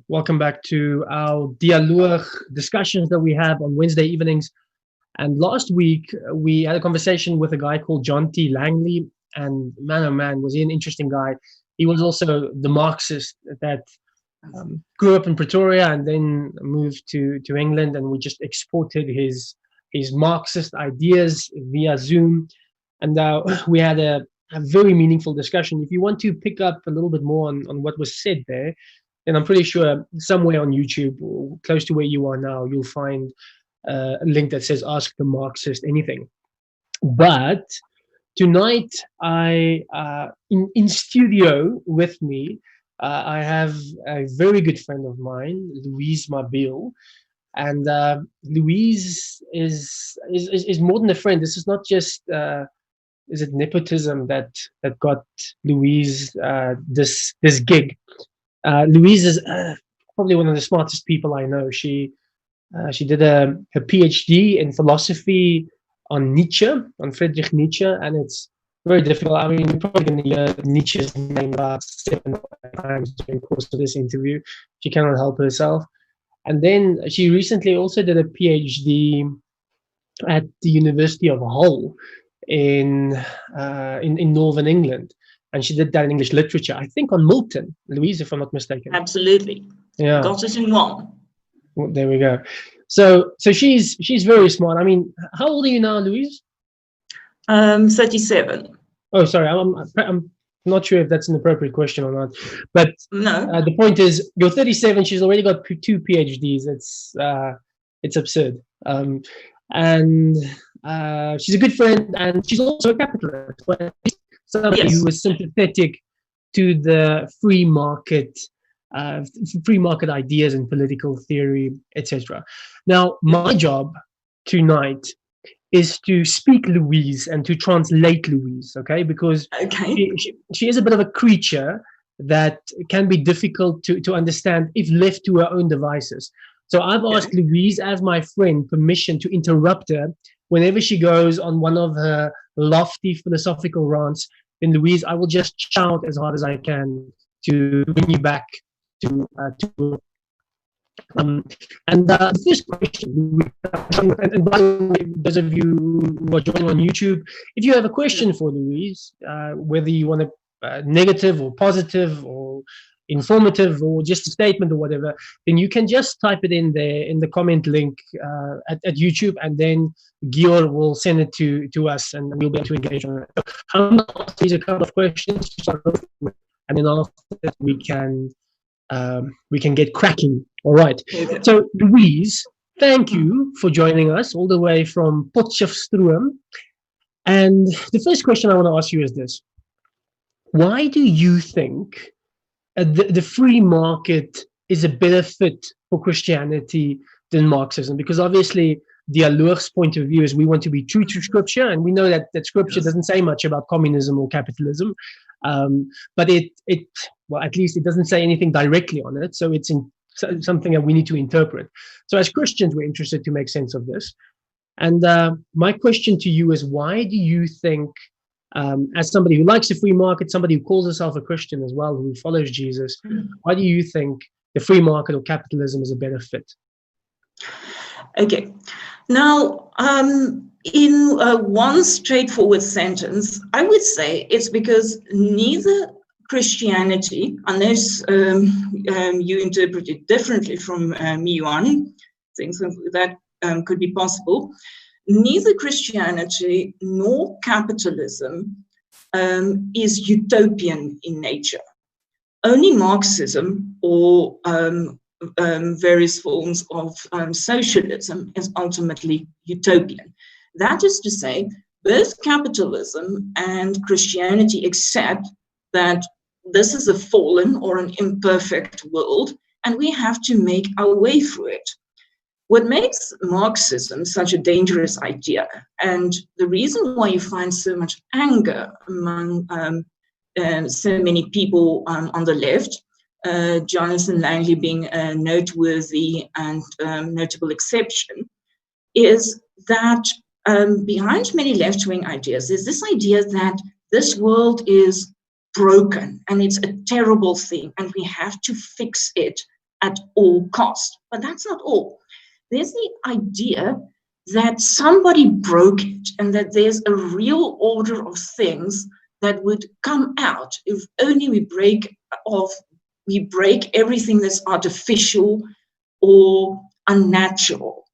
welcome back to our dialogue discussions that we have on Wednesday evenings. And last week, we had a conversation with a guy called John T. Langley. And man, oh man, was he an interesting guy. He was also the Marxist that grew up in Pretoria and then moved to England. And we just exported his Marxist ideas via Zoom. And we had a very meaningful discussion. If you want to pick up a little bit more on what was said there, then I'm pretty sure somewhere on YouTube or close to where you are now, you'll find a link that says Ask the Marxist Anything. But tonight, in studio with me, I have a very good friend of mine, Louise Mabille. And Louise is more than a friend. This is not just is it nepotism that got Louise this gig. Louise is probably one of the smartest people I know. She did her PhD in philosophy on Nietzsche, on Friedrich Nietzsche, and it's very difficult. I mean, you're probably going to hear Nietzsche's name about 7 times during the course of this interview. She cannot help herself. And then she recently also did a PhD at the University of Hull in Northern England. And she did that in English literature, I think on Milton, Louise, if I'm not mistaken. Absolutely. Yeah. Got it in one. Well, there we go. So she's very smart. I mean, how old are you now, Louise? 37. Oh, sorry. I'm not sure if that's an appropriate question or not. But no. The point is, you're 37. She's already got 2 PhDs. It's absurd. And she's a good friend, and she's also a capitalist. But somebody who is sympathetic to the free market ideas and political theory, etc. Now, my job tonight is to speak Louise and to translate Louise, okay? Because she is a bit of a creature that can be difficult to understand if left to her own devices. So I've asked Louise, as my friend, permission to interrupt her whenever she goes on one of her lofty philosophical rants. Then Louise, I will just shout as hard as I can to bring you back to the first question, and by the way, those of you who are joining on YouTube, if you have a question for Louise, whether you want a negative or positive or informative or just a statement or whatever, then you can just type it in there in the comment link at YouTube, and then Gior will send it to us, and we'll be able to engage on it. So I'm going to ask these a couple of questions to start off with, and then after that we can get cracking. All right. So Louise, thank you for joining us all the way from Potchefstroom. And the first question I want to ask you is this: why do you think the free market is a better fit for Christianity than Marxism? Because obviously, Dialoog's point of view is we want to be true to Scripture, and we know that Scripture doesn't say much about communism or capitalism, but well, at least it doesn't say anything directly on it, so it's something that we need to interpret. So as Christians, we're interested to make sense of this. And my question to you is, why do you think, as somebody who likes the free market, somebody who calls herself a Christian as well, who follows Jesus, why do you think the free market or capitalism is a better fit? Okay. Now, in one straightforward sentence, I would say it's because neither Christianity, unless you interpret it differently from me, Johan, things that could be possible, neither Christianity nor capitalism is utopian in nature. Only Marxism or various forms of socialism is ultimately utopian. That is to say, both capitalism and Christianity accept that this is a fallen or an imperfect world, and we have to make our way through it. What makes Marxism such a dangerous idea, and the reason why you find so much anger among so many people on the left, Jonathan Langley being a noteworthy and notable exception, is that behind many left-wing ideas is this idea that this world is broken and it's a terrible thing and we have to fix it at all costs. But that's not all. There's the idea that somebody broke it and that there's a real order of things that would come out if only we break everything that's artificial or unnatural.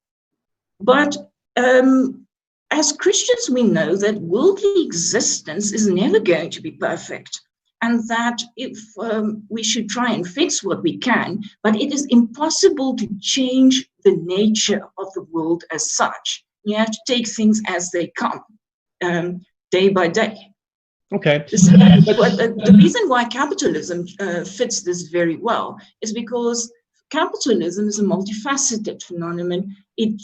But as Christians, we know that worldly existence is never going to be perfect, and that if we should try and fix what we can, but it is impossible to change the nature of the world as such. You have to take things as they come, day by day. Okay. The reason why capitalism fits this very well is because capitalism is a multifaceted phenomenon. It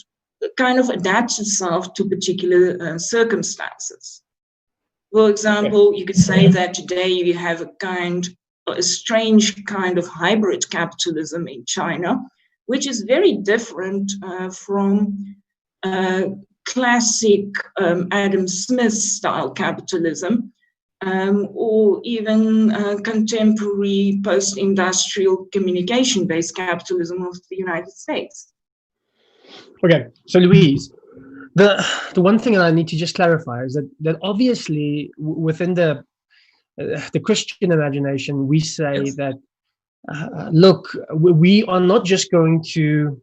kind of adapts itself to particular circumstances. For example, you could say that today you have a strange kind of hybrid capitalism in China, which is very different from classic Adam Smith style capitalism, or even contemporary post-industrial communication-based capitalism of the United States. Okay, so Louise, the one thing that I need to just clarify is that obviously within the Christian imagination, we say Yes. that look, we are not just going to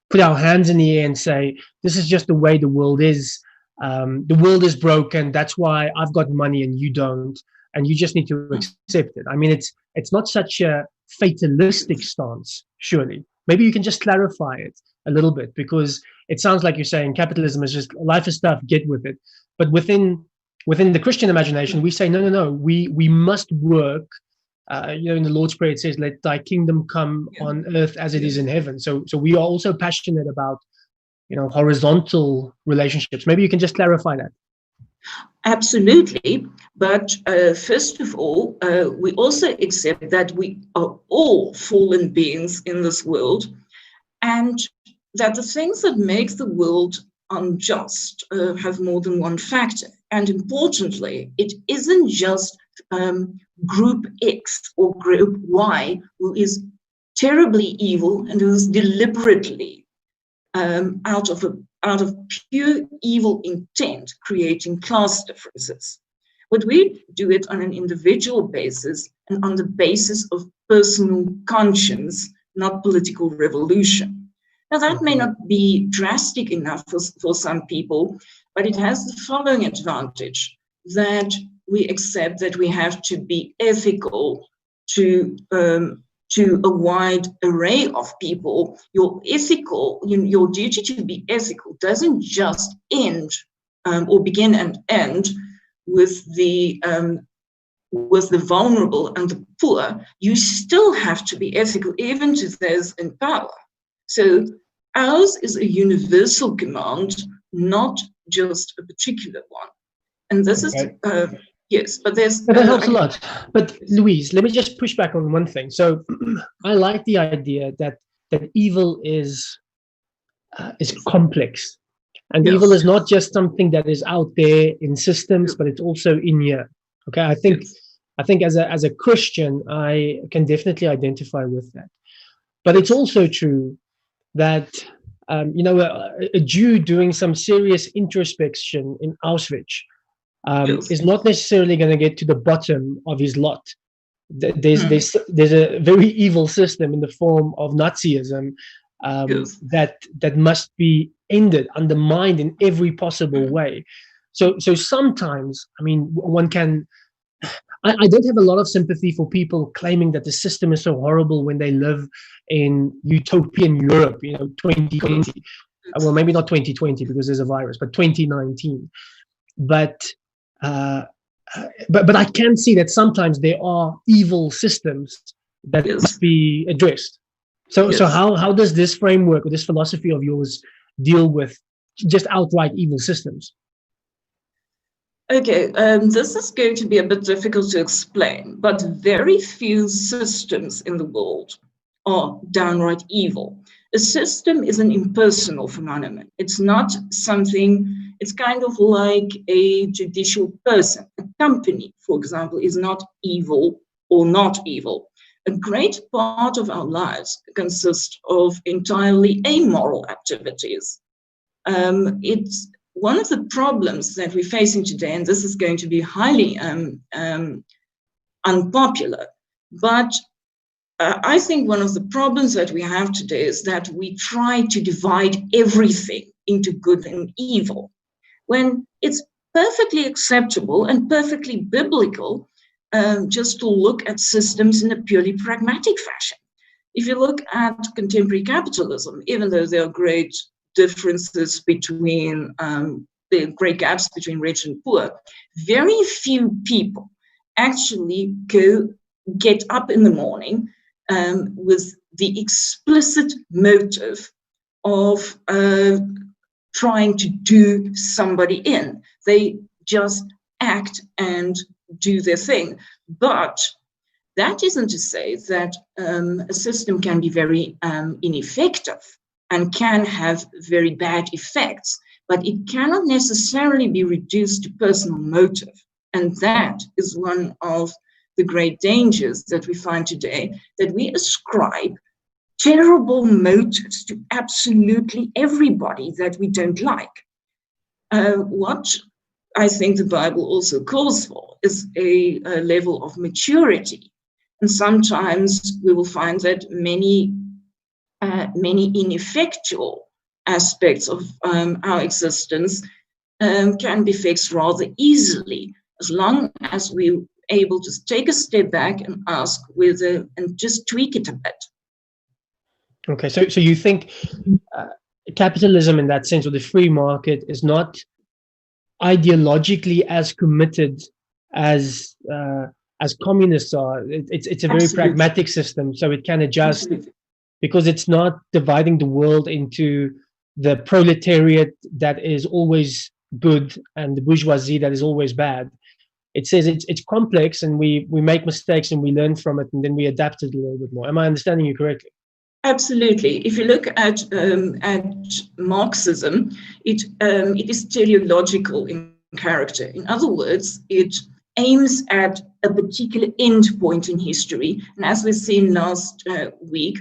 put our hands in the air and say this is just the way the world is. The world is broken. That's why I've got money and you don't, and you just need to accept it. I mean, it's not such a fatalistic stance. Surely, maybe you can just clarify it a little bit, because it sounds like you're saying capitalism is just life is tough, get with it. But within the Christian imagination, we say no. We must work. In the Lord's Prayer it says, "Let Thy kingdom come on earth as it is in heaven." So we are also passionate about horizontal relationships. Maybe you can just clarify that. Absolutely. But first of all, we also accept that we are all fallen beings in this world, and that the things that make the world unjust have more than one factor. And importantly, it isn't just group X or group Y who is terribly evil and who is deliberately out of pure evil intent creating class differences. But we do it on an individual basis and on the basis of personal conscience, not political revolution. Now, that may not be drastic enough for some people, but it has the following advantage, that we accept that we have to be ethical to a wide array of people. Your duty to be ethical doesn't just end or begin and end with the vulnerable and the poor. You still have to be ethical even to those in power. So ours is a universal command, not just a particular one. And this is yes, but that helps a lot. But Louise, let me just push back on one thing. So I like the idea that evil is complex, and evil is not just something that is out there in systems, but it's also in here. Okay, I think as a Christian, I can definitely identify with that. But it's also true that a Jew doing some serious introspection in Auschwitz is not necessarily going to get to the bottom of his lot. There's a very evil system in the form of Nazism that must be ended, undermined in every possible way. So sometimes, I mean, one can. I don't have a lot of sympathy for people claiming that the system is so horrible when they live in utopian Europe, 2020. Well, maybe not 2020 because there's a virus, but 2019. But I can see that sometimes there are evil systems that must be addressed. So how does this framework or this philosophy of yours deal with just outright evil systems? Okay, this is going to be a bit difficult to explain, but very few systems in the world are downright evil. A system is an impersonal phenomenon. It's not something It's kind of like a judicial person. A company, for example, is not evil or not evil. A great part of our lives consists of entirely amoral activities. It's one of the problems that we're facing today, and this is going to be highly unpopular, but I think one of the problems that we have today is that we try to divide everything into good and evil, when it's perfectly acceptable and perfectly biblical just to look at systems in a purely pragmatic fashion. If you look at contemporary capitalism, even though there are great differences between the great gaps between rich and poor, very few people actually get up in the morning with the explicit motive of trying to do somebody in. They just act and do their thing. But that isn't to say that a system can be very ineffective and can have very bad effects, but it cannot necessarily be reduced to personal motive. And that is one of the great dangers that we find today, that we ascribe terrible motives to absolutely everybody that we don't like. What I think the Bible also calls for is a level of maturity. And sometimes we will find that many ineffectual aspects of our existence can be fixed rather easily, as long as we're able to take a step back and ask whether, and just tweak it a bit. Okay, so you think capitalism in that sense, or the free market, is not ideologically as committed as communists are. It's a very Absolutely. pragmatic system, so it can adjust. Absolutely. Because it's not dividing the world into the proletariat that is always good and the bourgeoisie that is always bad. It says it's complex, and we make mistakes and we learn from it, and then we adapt it a little bit more. Am I understanding you correctly? Absolutely. If you look at Marxism, it is teleological in character. In other words, it aims at a particular end point in history. And as we've seen last week,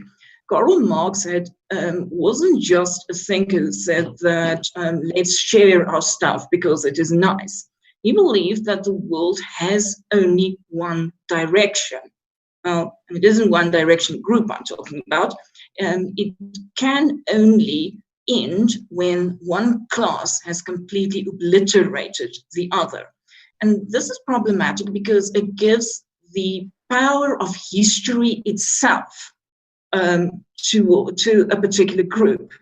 Karl Marx wasn't just a thinker who said that let's share our stuff because it is nice. He believed that the world has only one direction. Well, it isn't one direction group I'm talking about. It can only end when one class has completely obliterated the other. And this is problematic because it gives the power of history itself to a particular group.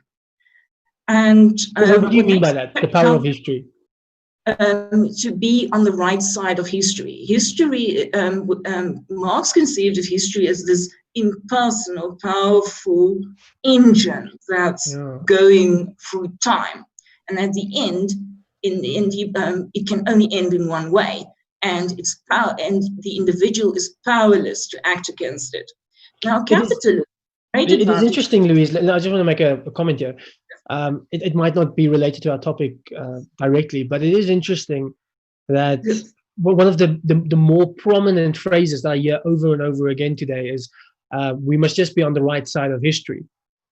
And what do you mean by that? The power of history? To be on the right side of history. History, Marx conceived of history as this impersonal, powerful engine that's going through time. And at the end, it can only end in one way. And its power, and the individual is powerless to act against it. Now, capitalism. It is interesting, Louise. I just want to make a comment here. It might not be related to our topic directly, but it is interesting that one of the more prominent phrases that I hear over and over again today is we must just be on the right side of history.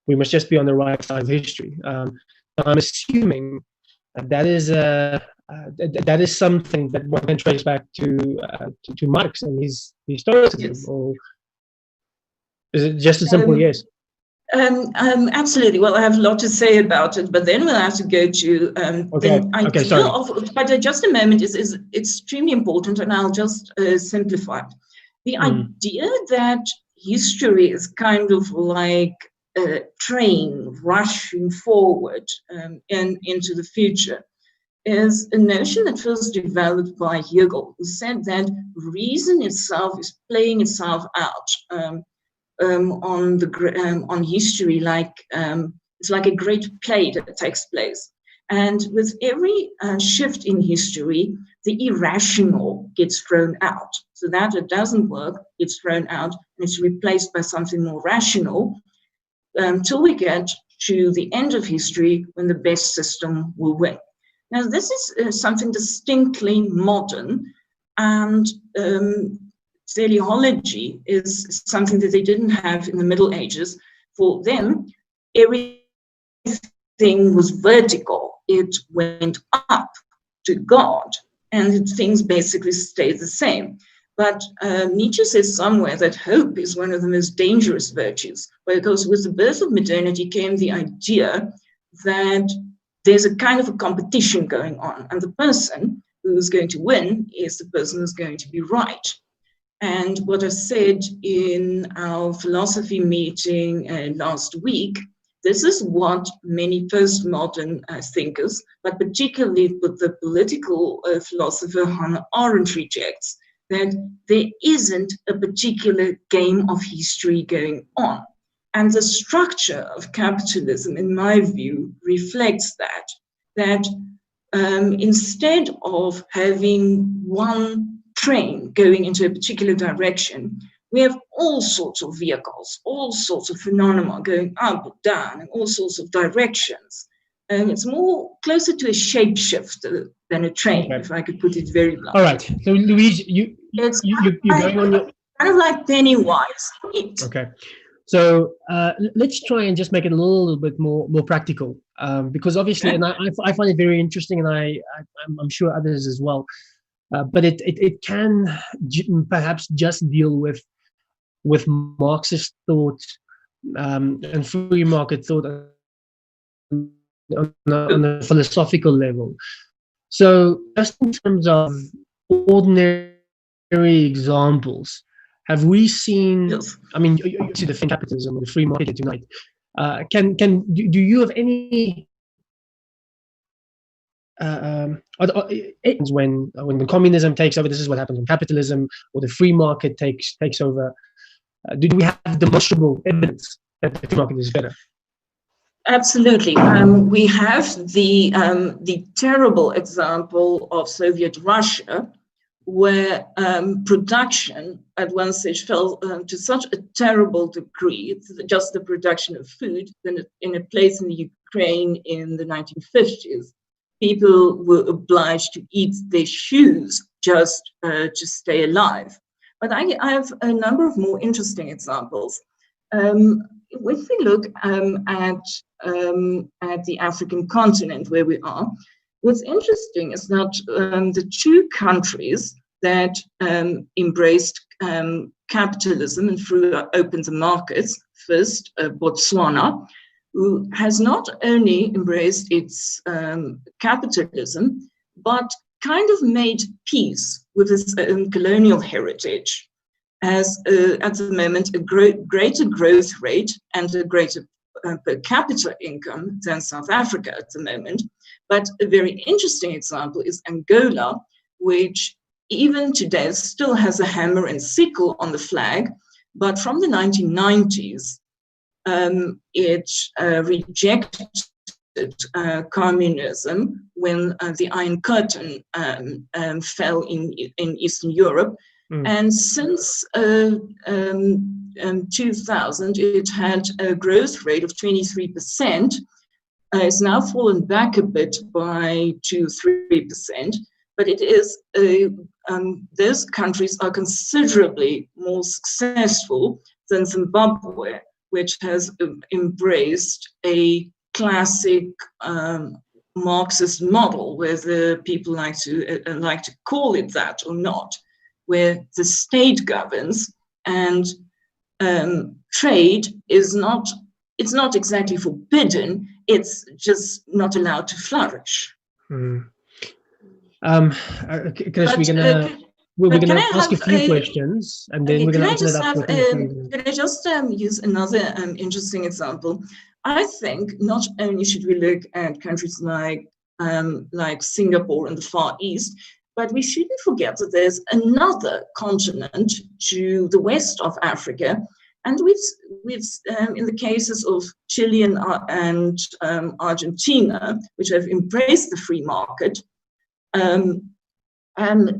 We must just be on the right side of history. I'm assuming that is something that one can trace back to Marx and his historicism. Yes. Or is it just a simple yes? Absolutely. Well, I have a lot to say about it, but then we'll have to go to the idea of, but just a moment is extremely important, and I'll just simplify it. The idea that history is kind of like a train rushing forward into the future is a notion that first developed by Hegel, who said that reason itself is playing itself out on history, like it's like a great play that takes place. And with every shift in history, the irrational gets thrown out. So that it doesn't work, it's thrown out, and it's replaced by something more rational till we get to the end of history when the best system will win. Now, this is something distinctly modern, and teleology is something that they didn't have in the Middle Ages. For them, everything was vertical. It went up to God, and things basically stayed the same. But Nietzsche says somewhere that hope is one of the most dangerous virtues, because with the birth of modernity came the idea that there's a kind of a competition going on, and the person who's going to win is the person who's going to be right. And what I said in our philosophy meeting last week, this is what many postmodern thinkers, but particularly with the political philosopher Hannah Arendt, rejects, that there isn't a particular game of history going on. And the structure of capitalism, in my view, reflects that instead of having one train going into a particular direction, we have all sorts of vehicles, all sorts of phenomena going up, down, in all sorts of directions. It's more closer to a shapeshifter than a train, if I could put it very bluntly. All right. So, Louise, you're going on your... Kind of like Pennywise. Okay. So let's try and just make it a little bit more practical, because obviously, and I find it very interesting, and I'm sure others as well. But it can perhaps just deal with Marxist thought and free market thought on a philosophical level. So just in terms of ordinary examples, have we seen? Yes. I mean, you see the capitalism or the free market tonight. Do you have any? When communism takes over, this is what happens when capitalism or the free market takes over. Do we have demonstrable evidence that the free market is better? Absolutely. We have the terrible example of Soviet Russia, where production at one stage fell to such a terrible degree. It's just the production of food in a place in the Ukraine in the 1950s. People were obliged to eat their shoes just to stay alive. But I have a number of more interesting examples. If we look at the African continent where we are, what's interesting is that the two countries that embraced capitalism and through open the markets, first Botswana, who has not only embraced its capitalism, but kind of made peace with its colonial heritage, has at the moment a greater growth rate and a greater per capita income than South Africa at the moment. But a very interesting example is Angola, which even today still has a hammer and sickle on the flag, but from the 1990s, it rejected communism when the Iron Curtain fell in Eastern Europe. And since 2000, it had a growth rate of 23%. It's now fallen back a bit by 2-3%, but it is those countries are considerably more successful than Zimbabwe, which has embraced a classic Marxist model, whether people like to call it that or not, where the state governs and trade is not exactly forbidden, it's just not allowed to flourish. Chris, we're gonna ask a few questions, and then we're gonna open it up. Can I just use another interesting example? I think not only should we look at countries like Singapore and the Far East, but we shouldn't forget that there's another continent to the west of Africa, and we've in the cases of Chile and Argentina, which have embraced the free market, and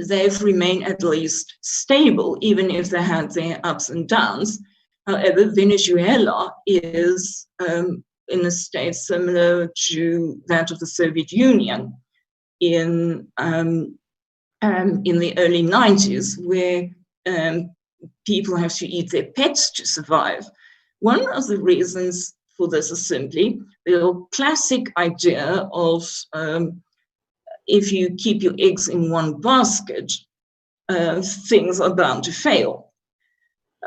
they've remained at least stable, even if they had their ups and downs. However, Venezuela is in a state similar to that of the Soviet Union. in the early 90s, where people have to eat their pets to survive. One of the reasons for this is simply the classic idea of if you keep your eggs in one basket, things are bound to fail.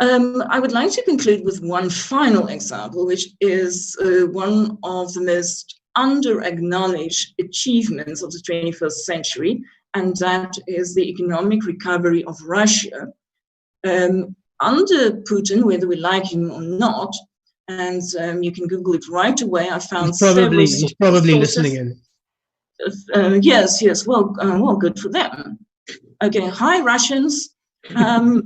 I would like to conclude with one final example, which is one of the most under-acknowledged achievements of the 21st century, and that is the economic recovery of Russia. Under Putin, whether we like him or not, and you can Google it right away, I found he's probably listening in. Yes, well, good for them. Okay, hi, Russians. The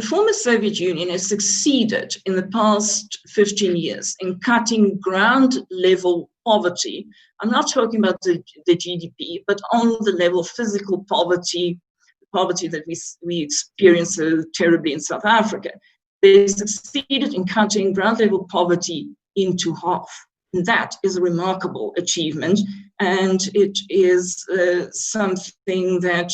former Soviet Union has succeeded in the past 15 years in cutting ground-level poverty. I'm not talking about the GDP, but on the level of physical poverty, the poverty that we experience so terribly in South Africa. They succeeded in cutting ground-level poverty into half. And that is a remarkable achievement, and it is something that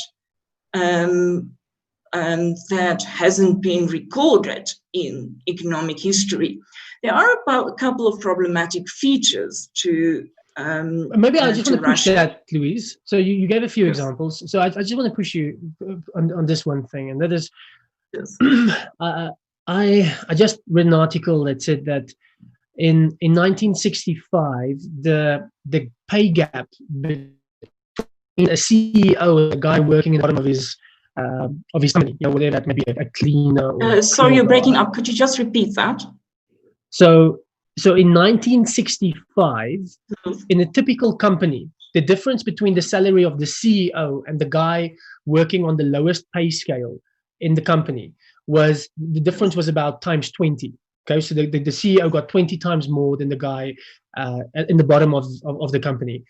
that hasn't been recorded in economic history. There are a couple of problematic features to maybe I just want to push that, Louise. So you gave a few Yes. examples. So I just want to push you on this one thing, and that is, Yes. I just read an article that said that in 1965 the pay gap between a CEO and a guy working in the bottom of his company, whether that may be a cleaner or sorry, you're breaking up. Could you just repeat that? So in 1965, in a typical company, the difference between the salary of the CEO and the guy working on the lowest pay scale in the company was about times 20. Okay, so the CEO got 20 times more than the guy in the bottom of the company.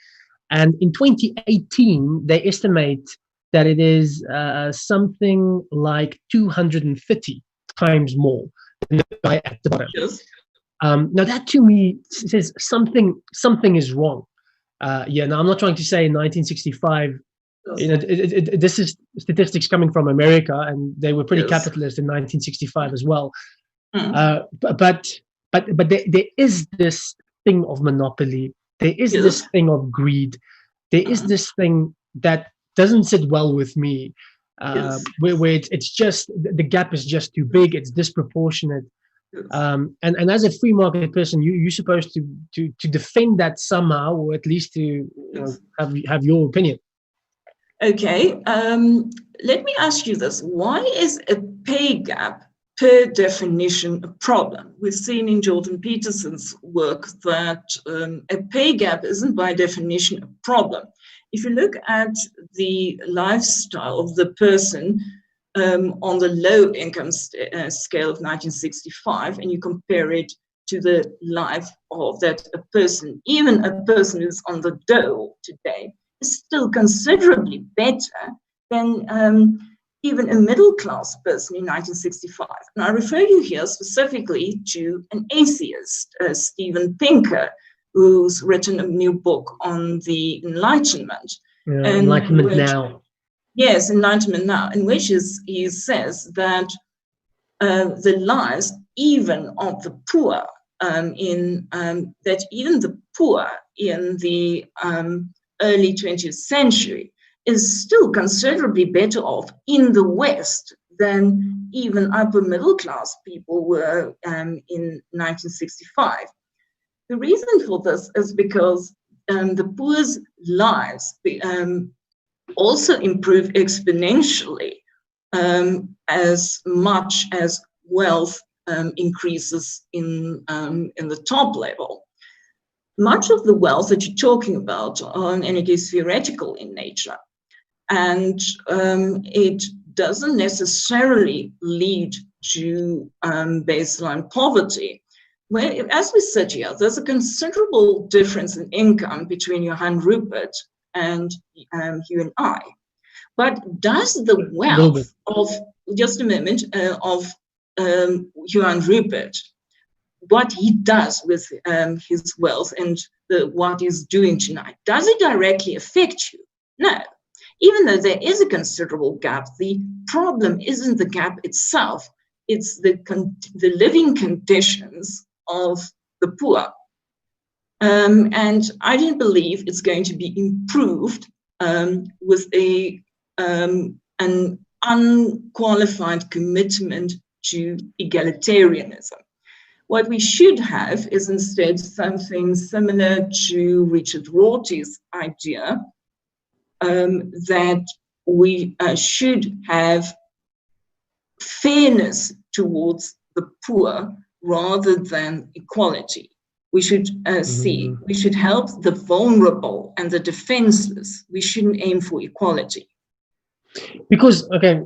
And in 2018, they estimate that it is something like 250 times more than the guy at the bottom. Yes. Now that to me says something is wrong. Now I'm not trying to say in 1965, this is statistics coming from America, and they were pretty capitalist in 1965 as well. But there is this thing of monopoly. There is this thing of greed. There is this thing that doesn't sit well with me, where it's just the gap is just too big. It's disproportionate. And as a free market person, you're supposed to defend that somehow, or at least to have your opinion. Okay, let me ask you this: why is a pay gap per definition a problem? We've seen in Jordan Peterson's work that a pay gap isn't by definition a problem. If you look at the lifestyle of the person on the low income scale of 1965, and you compare it to the life of that a person, even a person who's on the dole today, is still considerably better than even a middle-class person in 1965. And I refer you here specifically to an atheist, Steven Pinker, who's written a new book on the Enlightenment. Enlightenment Now. Yes, Enlightenment Now, in which he says that the lives even of the poor that even the poor in the early 20th century is still considerably better off in the West than even upper middle class people were in 1965. The reason for this is because the poor's lives also improve exponentially as much as wealth increases in the top level. Much of the wealth that you're talking about in any case theoretical in nature, and it doesn't necessarily lead to baseline poverty. Well, as we sit here, there's a considerable difference in income between Johann Rupert and you and I. But does the wealth of, just a moment, of Johann Rupert, what he does with his wealth and what is doing tonight. Does it directly affect you? No. Even though there is a considerable gap, the problem isn't the gap itself. It's the living conditions of the poor. And I don't believe it's going to be improved with an unqualified commitment to egalitarianism. What we should have is instead something similar to Richard Rorty's idea, that we should have fairness towards the poor rather than equality. We should we should help the vulnerable and the defenseless. We shouldn't aim for equality. Because, okay,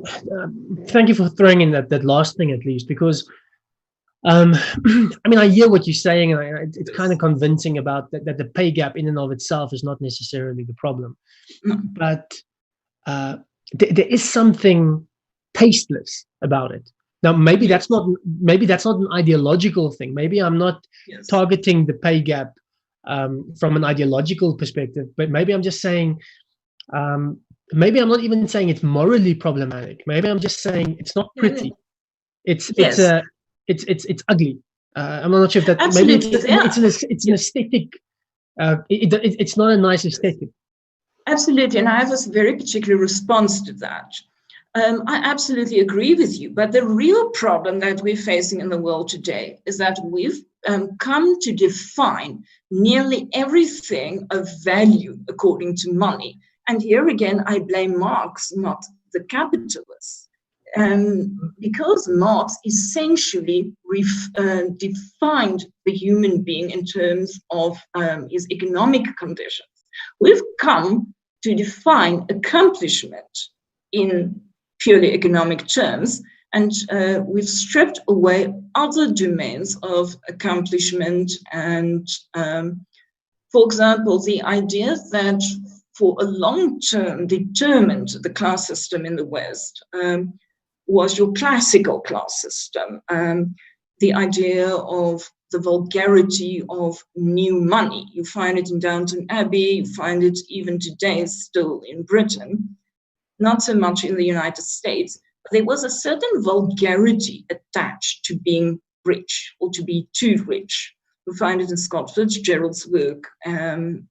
thank you for throwing in that last thing at least, because I mean, I hear what you're saying, and it's kind of convincing about that the pay gap in and of itself is not necessarily the problem. But there is something tasteless about it. Now, maybe that's not an ideological thing. Maybe I'm not targeting the pay gap from an ideological perspective, but maybe I'm just saying, maybe I'm not even saying it's morally problematic. Maybe I'm just saying it's not pretty. It's ugly. I'm not sure if that. Absolutely. Maybe it's an aesthetic. It's not a nice aesthetic. Absolutely, and I have a very particular response to that. I absolutely agree with you, but the real problem that we're facing in the world today is that we've come to define nearly everything of value according to money. And here again, I blame Marx, not the capitalists. Because Marx essentially defined the human being in terms of his economic conditions. We've come to define accomplishment in purely economic terms, and we've stripped away other domains of accomplishment. And for example, the idea that for a long term determined the class system in the West was your classical class system. The idea of the vulgarity of new money. You find it in Downton Abbey, you find it even today still in Britain, not so much in the United States. But there was a certain vulgarity attached to being rich or to be too rich. You find it in Scott Fitzgerald's work and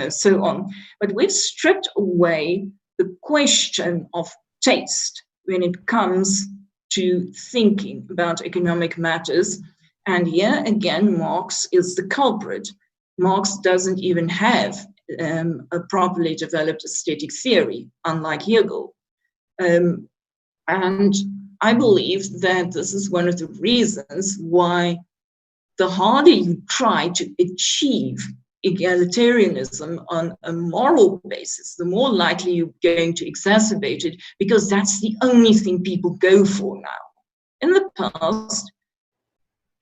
so on. But we've stripped away the question of taste when it comes to thinking about economic matters. And here again, Marx is the culprit. Marx doesn't even have a properly developed aesthetic theory, unlike Hegel. And I believe that this is one of the reasons why the harder you try to achieve egalitarianism on a moral basis, the more likely you're going to exacerbate it, because that's the only thing people go for now. In the past,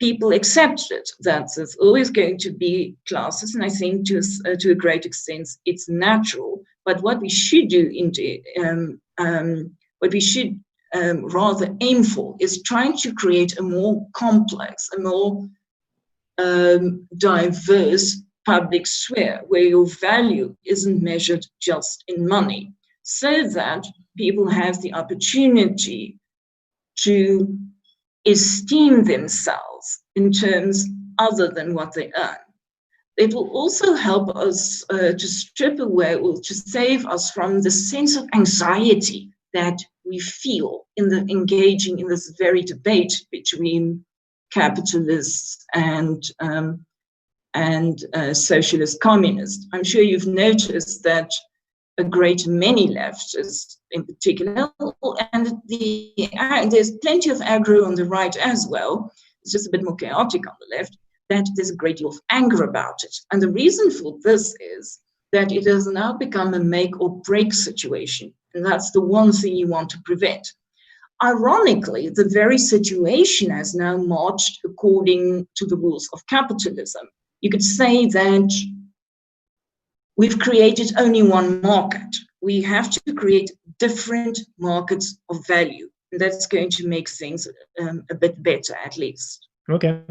people accepted that there's always going to be classes, and I think to a great extent it's natural. But what we should do, rather aim for, is trying to create a more complex, a more diverse public sphere where your value isn't measured just in money, so that people have the opportunity to esteem themselves in terms other than what they earn. It will also help us to strip away or to save us from the sense of anxiety that we feel in engaging in this very debate between capitalists and socialist communists. I'm sure you've noticed that a great many leftists in particular, and there's plenty of aggro on the right as well, it's just a bit more chaotic on the left, that there's a great deal of anger about it. And the reason for this is that it has now become a make or break situation, and that's the one thing you want to prevent. Ironically, the very situation has now marched according to the rules of capitalism. You could say that we've created only one market. We have to create different markets of value. And that's going to make things a bit better, at least. Okay.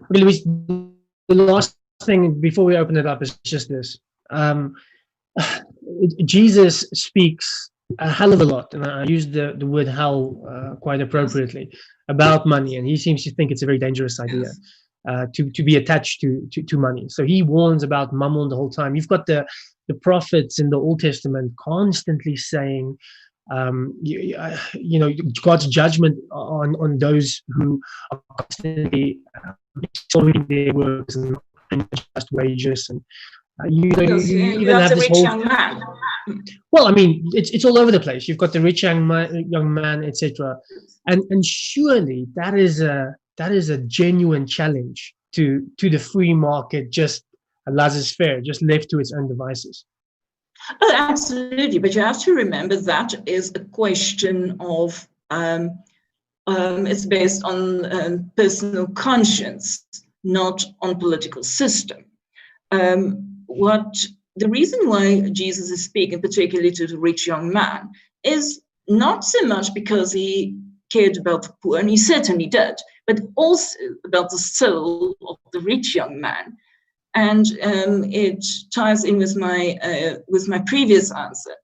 Louise, the last thing before we open it up is just this. Jesus speaks a hell of a lot, and I use the word hell quite appropriately, about money, and he seems to think it's a very dangerous idea. To be attached to money. So he warns about mammon the whole time. You've got the prophets in the Old Testament constantly saying, you know, God's judgment on those who are constantly destroying their works and just wages. And you even have this whole young man. Well, I mean, it's all over the place. You've got the rich young man, etc. And surely that is a genuine challenge to the free market, just a laissez-faire, just left to its own devices. Oh, absolutely. But you have to remember that is a question of it's based on personal conscience, not on political system. The reason why Jesus is speaking particularly to the rich young man is not so much because he cared about the poor, and he certainly did, but also about the soul of the rich young man. And it ties in with my previous answer,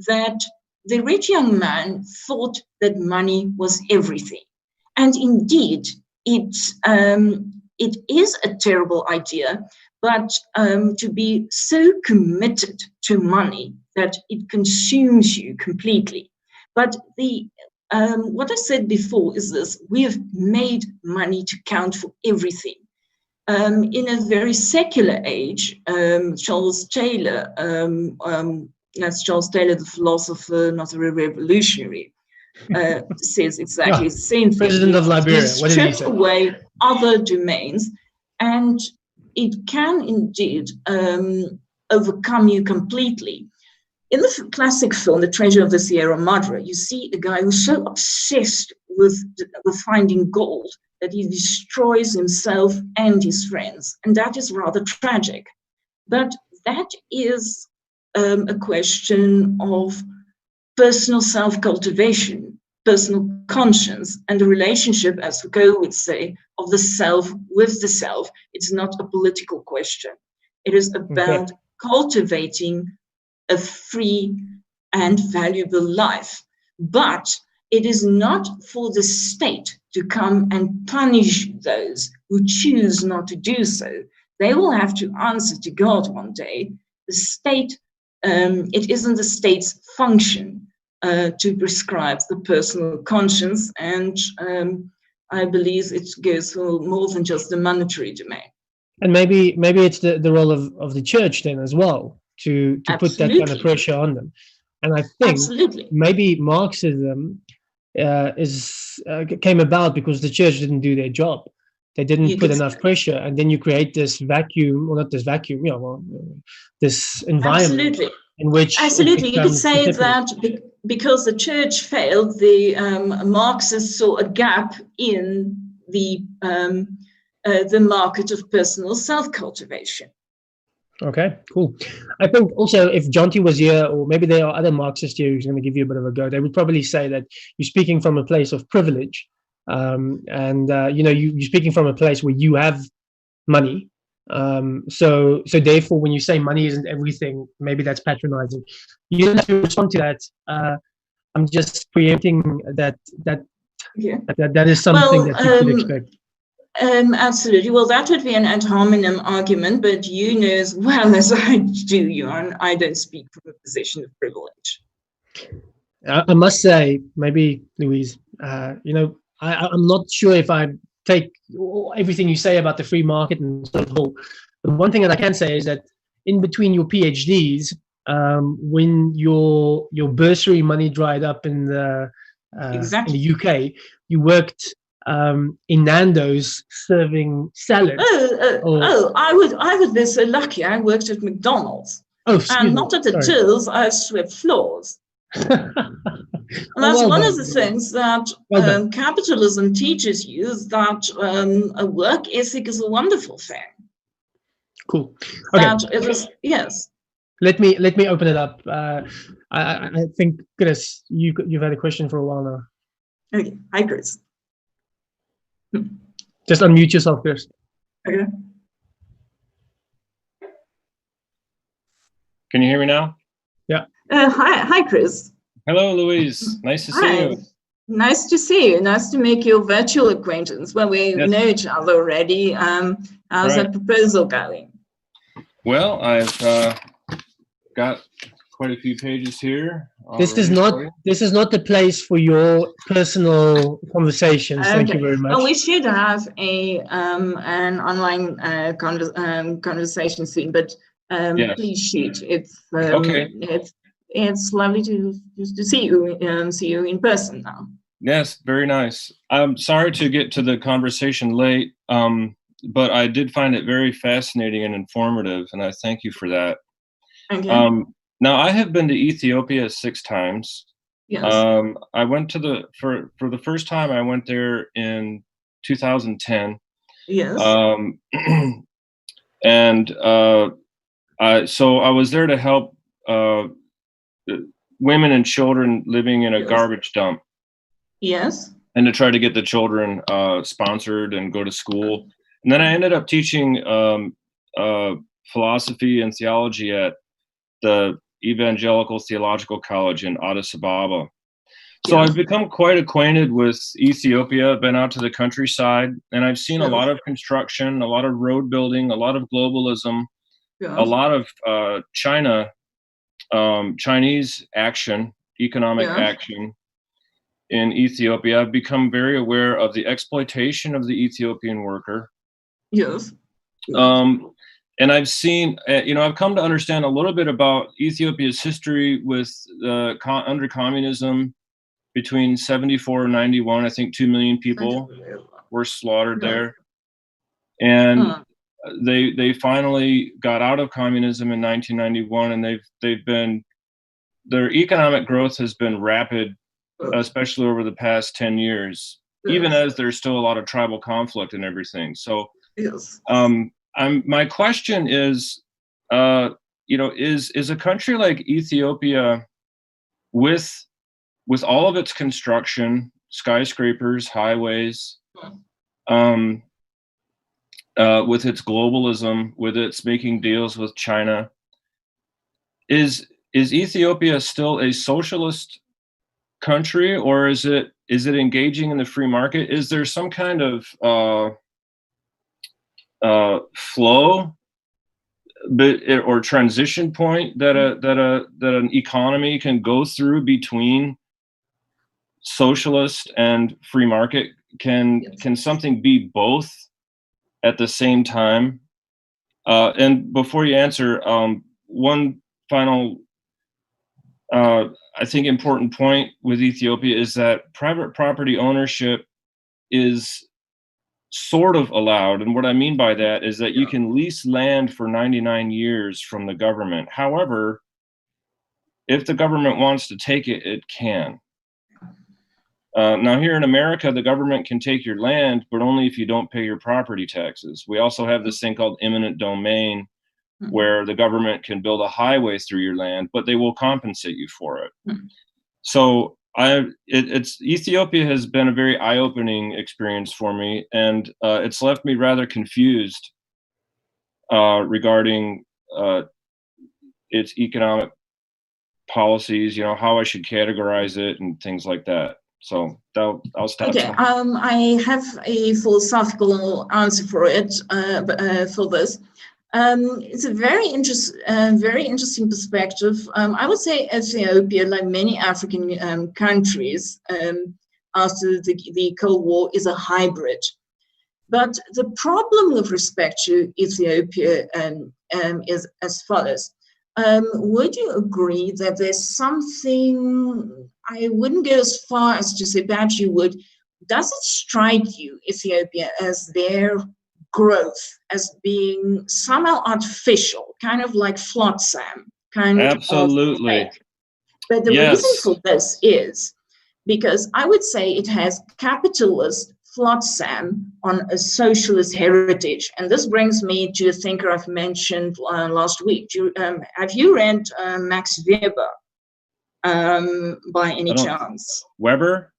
that the rich young man thought that money was everything. And indeed, it is a terrible idea, but to be so committed to money that it consumes you completely. But what I said before is this: we have made money to count for everything. In a very secular age, Charles Taylor, that's Charles Taylor, the philosopher, not a revolutionary, says exactly the same thing. President of Liberia. What did he say? Strip away other domains, and it can indeed overcome you completely. In the classic film, The Treasure of the Sierra Madre, you see a guy who's so obsessed with finding gold that he destroys himself and his friends. And that is rather tragic. But that is a question of personal self-cultivation, personal conscience, and the relationship, as Foucault would say, of the self with the self. It's not a political question. It is about cultivating a free and valuable life. But it is not for the state to come and punish those who choose not to do so. They will have to answer to God one day. The state, it isn't the state's function to prescribe the personal conscience, and I believe it goes for more than just the monetary domain. And maybe it's the role of the church then as well to put that kind of pressure on them. And I think maybe Marxism came about because the church didn't do their job. They didn't put enough pressure, and then you create this vacuum, or not this vacuum, this environment in which you could say that because the church failed, the Marxists saw a gap in the market of personal self-cultivation. Okay, cool. I think also if Jonty was here, or maybe there are other Marxists here who's going to give you a bit of a go, they would probably say that you're speaking from a place of privilege, and you're speaking from a place where you have money. So therefore, when you say money isn't everything, maybe that's patronizing. You don't have to respond to that. I'm just preempting that is something that you could expect. Absolutely. Well, that would be an ad hominem argument, but you know as well as I do, Johan, I don't speak from a position of privilege. I must say, maybe, Louise, I'm not sure if I take everything you say about the free market and so on. But one thing that I can say is that in between your PhDs, when your bursary money dried up in the UK, you worked in Nando's serving salad. I would be so lucky. I worked at McDonald's. And not at the tills, I swept floors. And that's one of the things that capitalism teaches you, is that a work ethic is a wonderful thing. Cool. Okay. Yes. Let me open it up. I think, Chris, you've had a question for a while now. Okay. Hi, Chris. Just unmute yourself, Chris. Okay. Can you hear me now? Yeah. Hi, Chris. Hello, Louise. Nice to see you. Nice to see you. Nice to make your virtual acquaintance. Well, we know each other already. How's that proposal going? Well, I've got quite a few pages here. This is not the place for your personal conversations. Okay. Thank you very much. Well, we should have an online conversation soon, but please shoot. It's okay. It's lovely to see you in person now. Yes, very nice. I'm sorry to get to the conversation late, but I did find it very fascinating and informative, and I thank you for that. Okay. Now, I have been to Ethiopia 6 times. Yes. I went to for the first time, I went there in 2010. Yes. And so I was there to help women and children living in a garbage dump. Yes. And to try to get the children sponsored and go to school. And then I ended up teaching philosophy and theology at the Evangelical Theological College in Addis Ababa. So I've become quite acquainted with Ethiopia, been out to the countryside, and I've seen a lot of construction, a lot of road building, a lot of globalism, a lot of Chinese action, economic action in Ethiopia. I've become very aware of the exploitation of the Ethiopian worker. Yes. And I've seen, I've come to understand a little bit about Ethiopia's history with under communism between 74 and 91. I think 2 million people were slaughtered there. And they finally got out of communism in 1991, and their economic growth has been rapid, especially over the past 10 years, even as there's still a lot of tribal conflict and everything. So, my question is, is a country like Ethiopia, with all of its construction, skyscrapers, highways, with its globalism, with its making deals with China, is Ethiopia still a socialist country, or is it engaging in the free market? Is there some kind of flow or transition point that an economy can go through between socialist and free market? Can something be both at the same time? And before you answer, one final I think important point with Ethiopia is that private property ownership is sort of allowed. And what I mean by that is that you can lease land for 99 years from the government. However, if the government wants to take it, it can. Now here in America, the government can take your land, but only if you don't pay your property taxes. We also have this thing called eminent domain, where the government can build a highway through your land, but they will compensate you for it. So Ethiopia has been a very eye-opening experience for me, and it's left me rather confused regarding its economic policies, how I should categorize it and things like that. So I'll stop. Okay, I have a philosophical answer for it, for this. It's a very interesting perspective. I would say Ethiopia, like many African countries after the Cold War, is a hybrid. But the problem with respect to Ethiopia is as follows. Would you agree that there's something, I wouldn't go as far as to say that you would, does it strike you, Ethiopia, as their growth as being somehow artificial, kind of like flotsam, kind Absolutely. of fake? But the reason for this is because I would say it has capitalist flotsam on a socialist heritage. And this brings me to a thinker I've mentioned last week. Have you read Max Weber by any chance? Weber?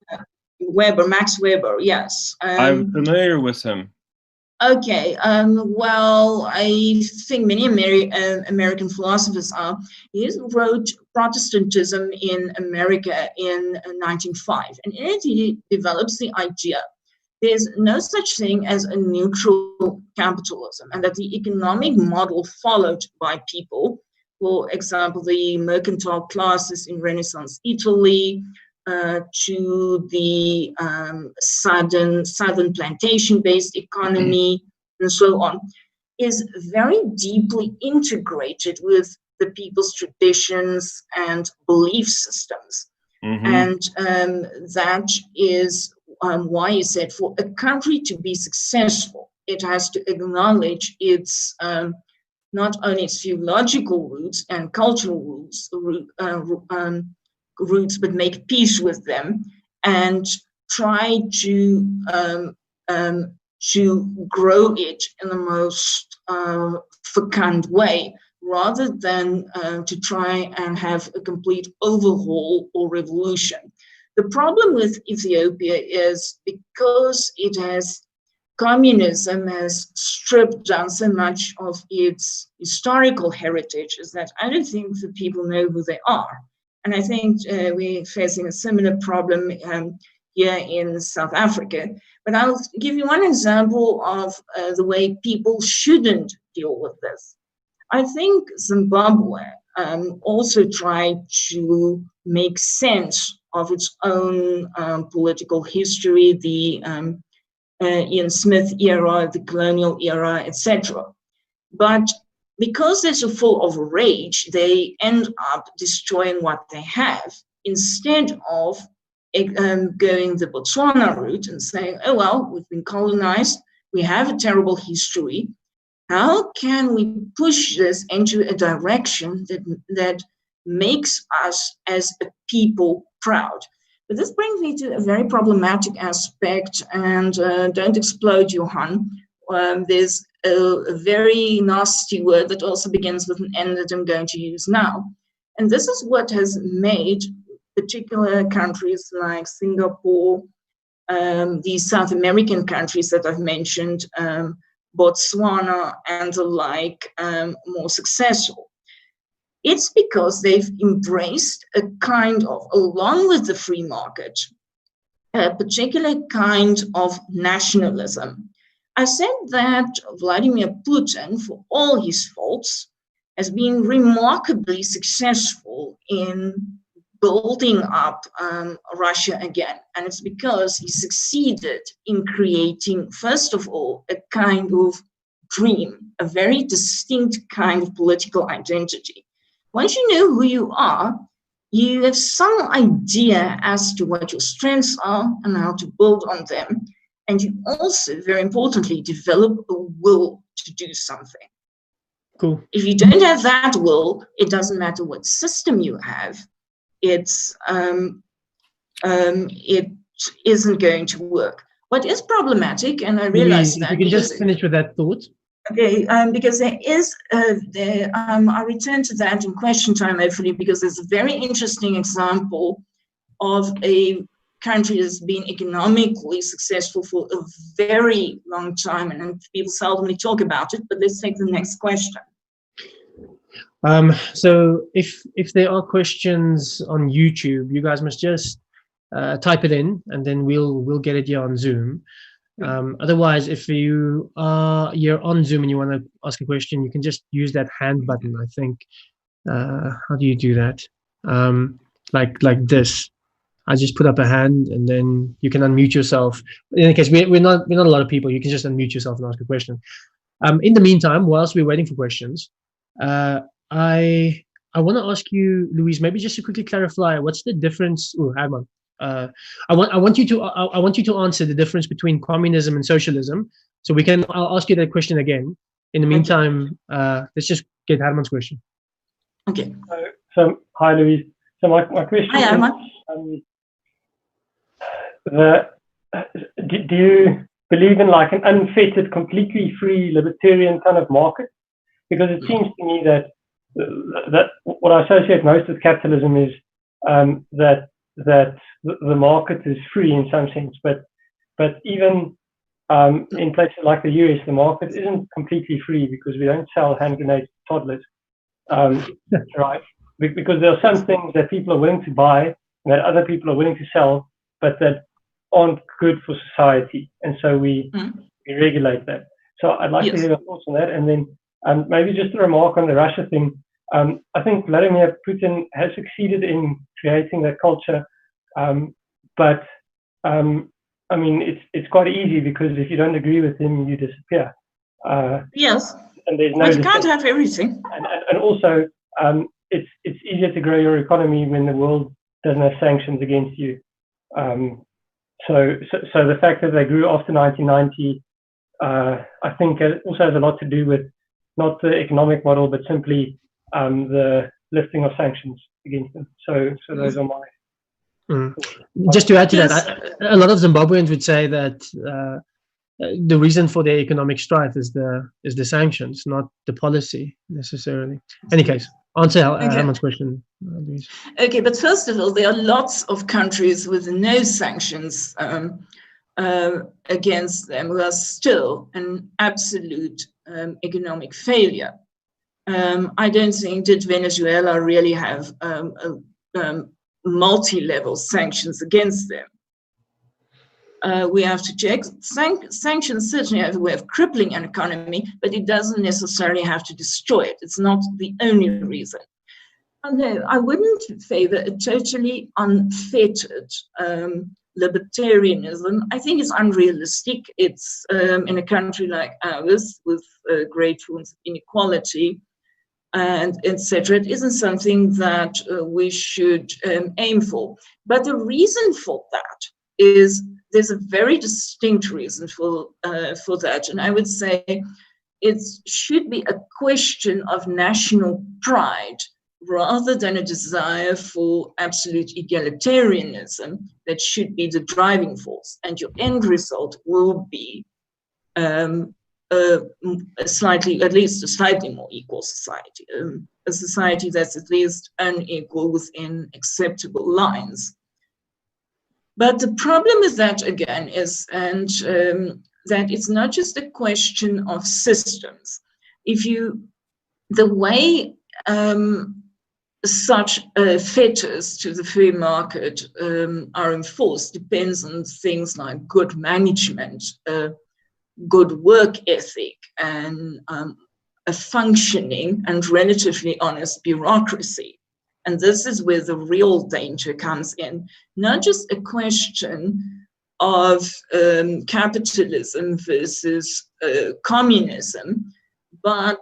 Max Weber, yes. I'm familiar with him. Okay, well, I think many American philosophers are. He wrote Protestantism in America in 1905, and in it he develops the idea there's no such thing as a neutral capitalism, and that the economic model followed by people, for example, the mercantile classes in Renaissance Italy, to the southern plantation-based economy, and so on, is very deeply integrated with the people's traditions and belief systems. And that is why he said for a country to be successful, it has to acknowledge its not only its theological roots and cultural roots, but make peace with them and try to grow it in the most fecund way, rather than to try and have a complete overhaul or revolution. The problem with Ethiopia is because communism has stripped down so much of its historical heritage, is that I don't think the people know who they are. And I think we're facing a similar problem here in South Africa. But I'll give you one example of the way people shouldn't deal with this. I think Zimbabwe also tried to make sense of its own political history, the Ian Smith era, the colonial era, etc. But because they're so full of rage, they end up destroying what they have instead of going the Botswana route and saying, oh, well, we've been colonized, we have a terrible history. How can we push this into a direction that makes us as a people proud? But this brings me to a very problematic aspect, and don't explode, Johan. There's a very nasty word that also begins with an N that I'm going to use now. And this is what has made particular countries like Singapore, these South American countries that I've mentioned, Botswana and the like, more successful. It's because they've embraced a kind of, along with the free market, a particular kind of nationalism. I said that Vladimir Putin, for all his faults, has been remarkably successful in building up Russia again. And it's because he succeeded in creating, first of all, a kind of dream, a very distinct kind of political identity. Once you know who you are, you have some idea as to what your strengths are and how to build on them. And you also, very importantly, develop a will to do something. Cool. If you don't have that will, it doesn't matter what system you have. It isn't going to work. What is problematic, and I realize that. You can just finish with that thought. Okay, because there is, I'll return to that in question time, hopefully, because there's a very interesting example of a country that's been economically successful for a very long time, and people seldomly talk about it, but let's take the next question. So if there are questions on YouTube, you guys must just type it in, and then we'll get it here on Zoom. Otherwise, if you're on Zoom and you want to ask a question, you can just use that hand button, I think. How do you do that? Like this. I just put up a hand, and then you can unmute yourself. In any case, we're not a lot of people. You can just unmute yourself and ask a question. In the meantime, whilst we're waiting for questions, I want to ask you, Louise, maybe just to quickly clarify, what's the difference? Oh, Herman. I want you to answer the difference between communism and socialism. So I'll ask you that question again. In the meantime, let's just get Herman's question. Okay. So hi, Louise. So my question hi, Herman. Do you believe in like an unfettered, completely free, libertarian kind of market? Because it seems to me that what I associate most with capitalism is that the market is free in some sense, but even in places like the US, the market isn't completely free because we don't sell hand grenades to toddlers, right? Because there are some things that people are willing to buy and that other people are willing to sell, but that aren't good for society, and so we regulate that. So I'd like to hear your thoughts on that, and then maybe just a remark on the Russia thing. I think Vladimir Putin has succeeded in creating that culture, but I mean, it's quite easy because if you don't agree with him, you disappear. Yes, and there's no. But you can't have everything. And also, it's easier to grow your economy when the world doesn't have sanctions against you. So the fact that they grew after 1990, I think it also has a lot to do with not the economic model, but simply the lifting of sanctions against them. So those are my. Just to add to that, a lot of Zimbabweans would say that the reason for their economic strife is the sanctions, not the policy necessarily. Any case, answer Herman's question, Louise. Okay, but first of all, there are lots of countries with no sanctions against them who are still an absolute economic failure. I don't think did Venezuela really have multi-level sanctions against them. We have to check. Sanctions certainly have a way of crippling an economy, but it doesn't necessarily have to destroy it. It's not the only reason. No, I wouldn't favor a totally unfettered libertarianism. I think it's unrealistic. It's in a country like ours with great forms of inequality and etc. It isn't something that we should aim for. But the reason for that is there's a very distinct reason for that, and I would say it should be a question of national pride rather than a desire for absolute egalitarianism that should be the driving force. And your end result will be at least a slightly more equal society, a society that's at least unequal within acceptable lines. But the problem with that, again, is that it's not just a question of systems. The way such fetters to the free market are enforced depends on things like good management, good work ethic, and a functioning and relatively honest bureaucracy. And this is where the real danger comes in, not just a question of capitalism versus communism, but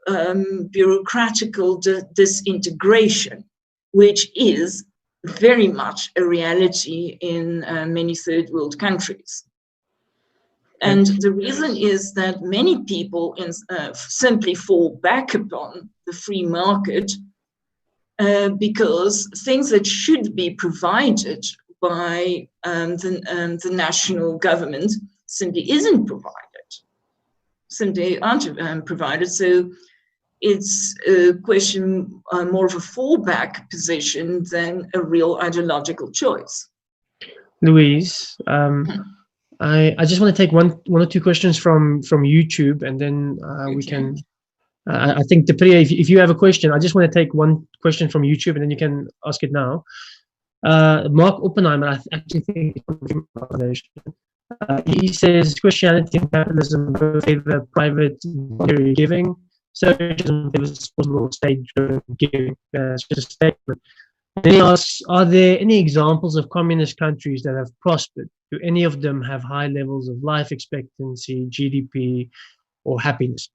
bureaucratical disintegration, which is very much a reality in many third world countries. And the reason is that many people simply fall back upon the free market because things that should be provided by the national government simply isn't provided, simply aren't provided. So it's a question more of a fallback position than a real ideological choice. Louise, I just want to take one or two questions from YouTube, and then we can. I think Depriya, if you have a question, I just want to take one question from YouTube, and then you can ask it now. Mark Oppenheimer, I actually think he says Christianity and capitalism both favor private voluntary giving. Socialism favors possible state-driven giving. That's just a statement. And he asks, are there any examples of communist countries that have prospered? Do any of them have high levels of life expectancy, GDP, or happiness?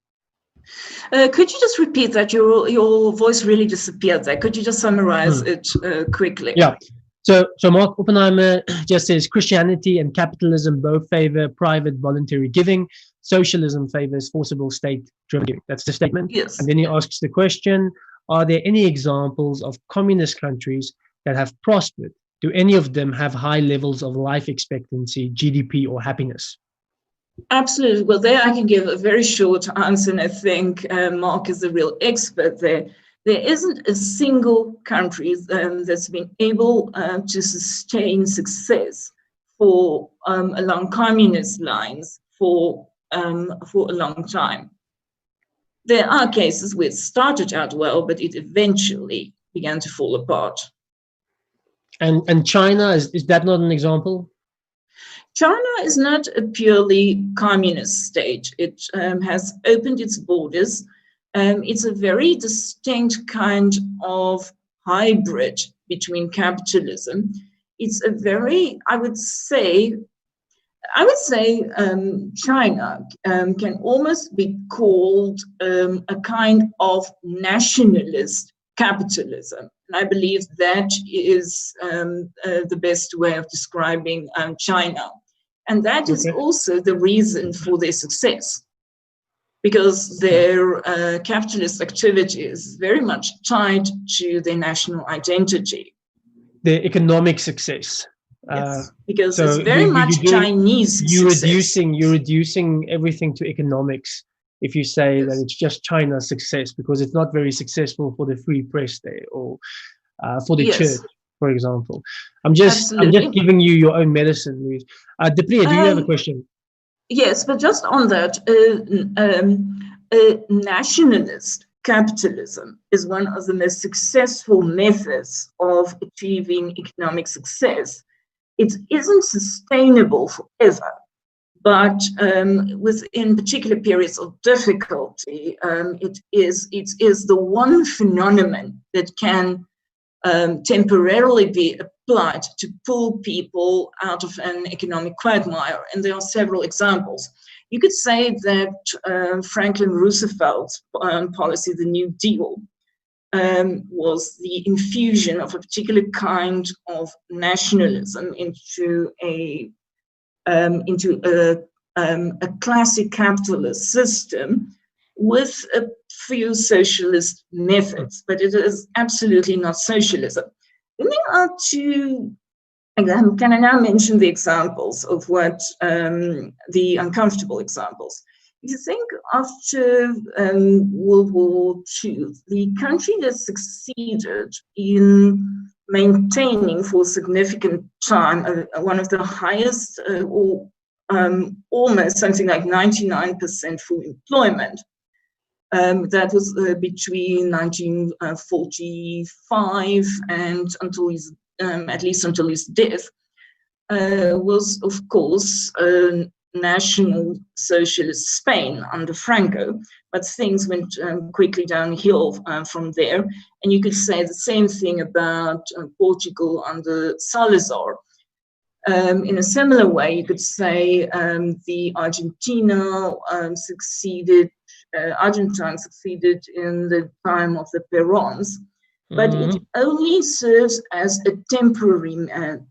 Could you just repeat that? Your voice really disappeared there. Could you just summarize it quickly? Yeah. So Mark Oppenheimer just says Christianity and capitalism both favor private voluntary giving. Socialism favors forcible state-driven giving. That's the statement. Yes. And then he asks the question, are there any examples of communist countries that have prospered? Do any of them have high levels of life expectancy, GDP, or happiness? Absolutely. Well, there I can give a very short answer, and I think Mark is the real expert there. There isn't a single country that's been able to sustain success for along communist lines for a long time. There are cases where it started out well, but it eventually began to fall apart. And China, is that not an example? China is not a purely communist state. It has opened its borders. It's a very distinct kind of hybrid between capitalism. It's a very, I would say China can almost be called a kind of nationalist capitalism. And I believe that is the best way of describing China. And that is also the reason for their success, because their capitalist activity is very much tied to their national identity. The economic success. Yes, because so it's very much Chinese success. You're reducing everything to economics if you say that it's just China's success, because it's not very successful for the free press there, or for the church, for example. I'm just giving you your own medicine, Louise. Depriya, do you have a question? Yes, but just on that, nationalist capitalism is one of the most successful methods of achieving economic success. It isn't sustainable forever, but within particular periods of difficulty, it is the one phenomenon that can temporarily be applied to pull people out of an economic quagmire. And there are several examples. You could say that Franklin Roosevelt's policy, the New Deal, was the infusion of a particular kind of nationalism into a classic capitalist system with a few socialist methods, but it is absolutely not socialism. Then there are two. Can I now mention the examples of what the uncomfortable examples? If you think after World War II, the country that succeeded in maintaining for a significant time one of the highest, or almost something like 99% full employment. That was between 1945 and at least until his death, was of course National Socialist Spain under Franco, but things went quickly downhill from there. And you could say the same thing about Portugal under Salazar. In a similar way, you could say the Argentine succeeded in the time of the Perons. But it only serves as a temporary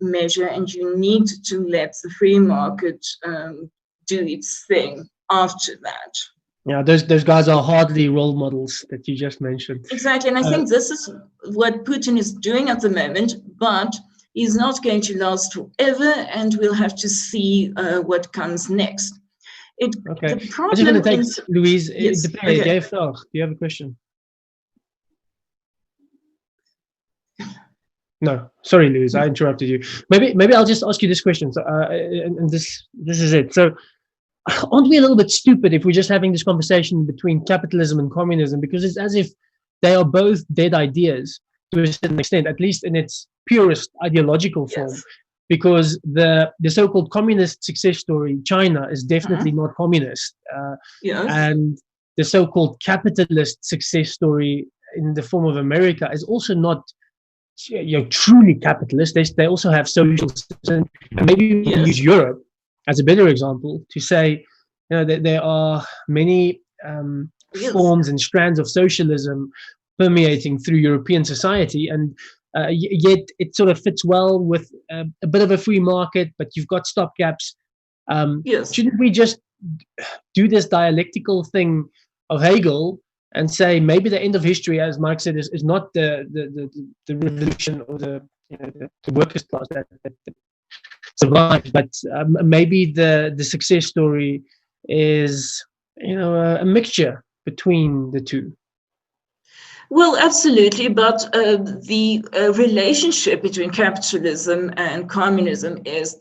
measure, and you need to let the free market do its thing after that. Yeah, those guys are hardly role models that you just mentioned. Exactly, and I think this is what Putin is doing at the moment, but he's not going to last forever, and we'll have to see what comes next. Okay. The problem I just want to take, Louise, yes. do you have a question? No, sorry, Louise, I interrupted you. Maybe I'll just ask you this question. So, and this is it. So, aren't we a little bit stupid if we're just having this conversation between capitalism and communism? Because it's as if they are both dead ideas to a certain extent, at least in its purest ideological form. Yes. Because the so-called communist success story, China, is definitely not communist. Yes. And the so-called capitalist success story in the form of America is also not truly capitalist. They also have social system. And maybe we can use Europe as a better example to say, that there are many forms and strands of socialism permeating through European society, and yet it sort of fits well with a bit of a free market, but you've got stopgaps. Shouldn't we just do this dialectical thing of Hegel and say maybe the end of history, as Marx said, is not the revolution or the workers' class that survived, but maybe the success story is a mixture between the two. Well, absolutely, but the relationship between capitalism and communism is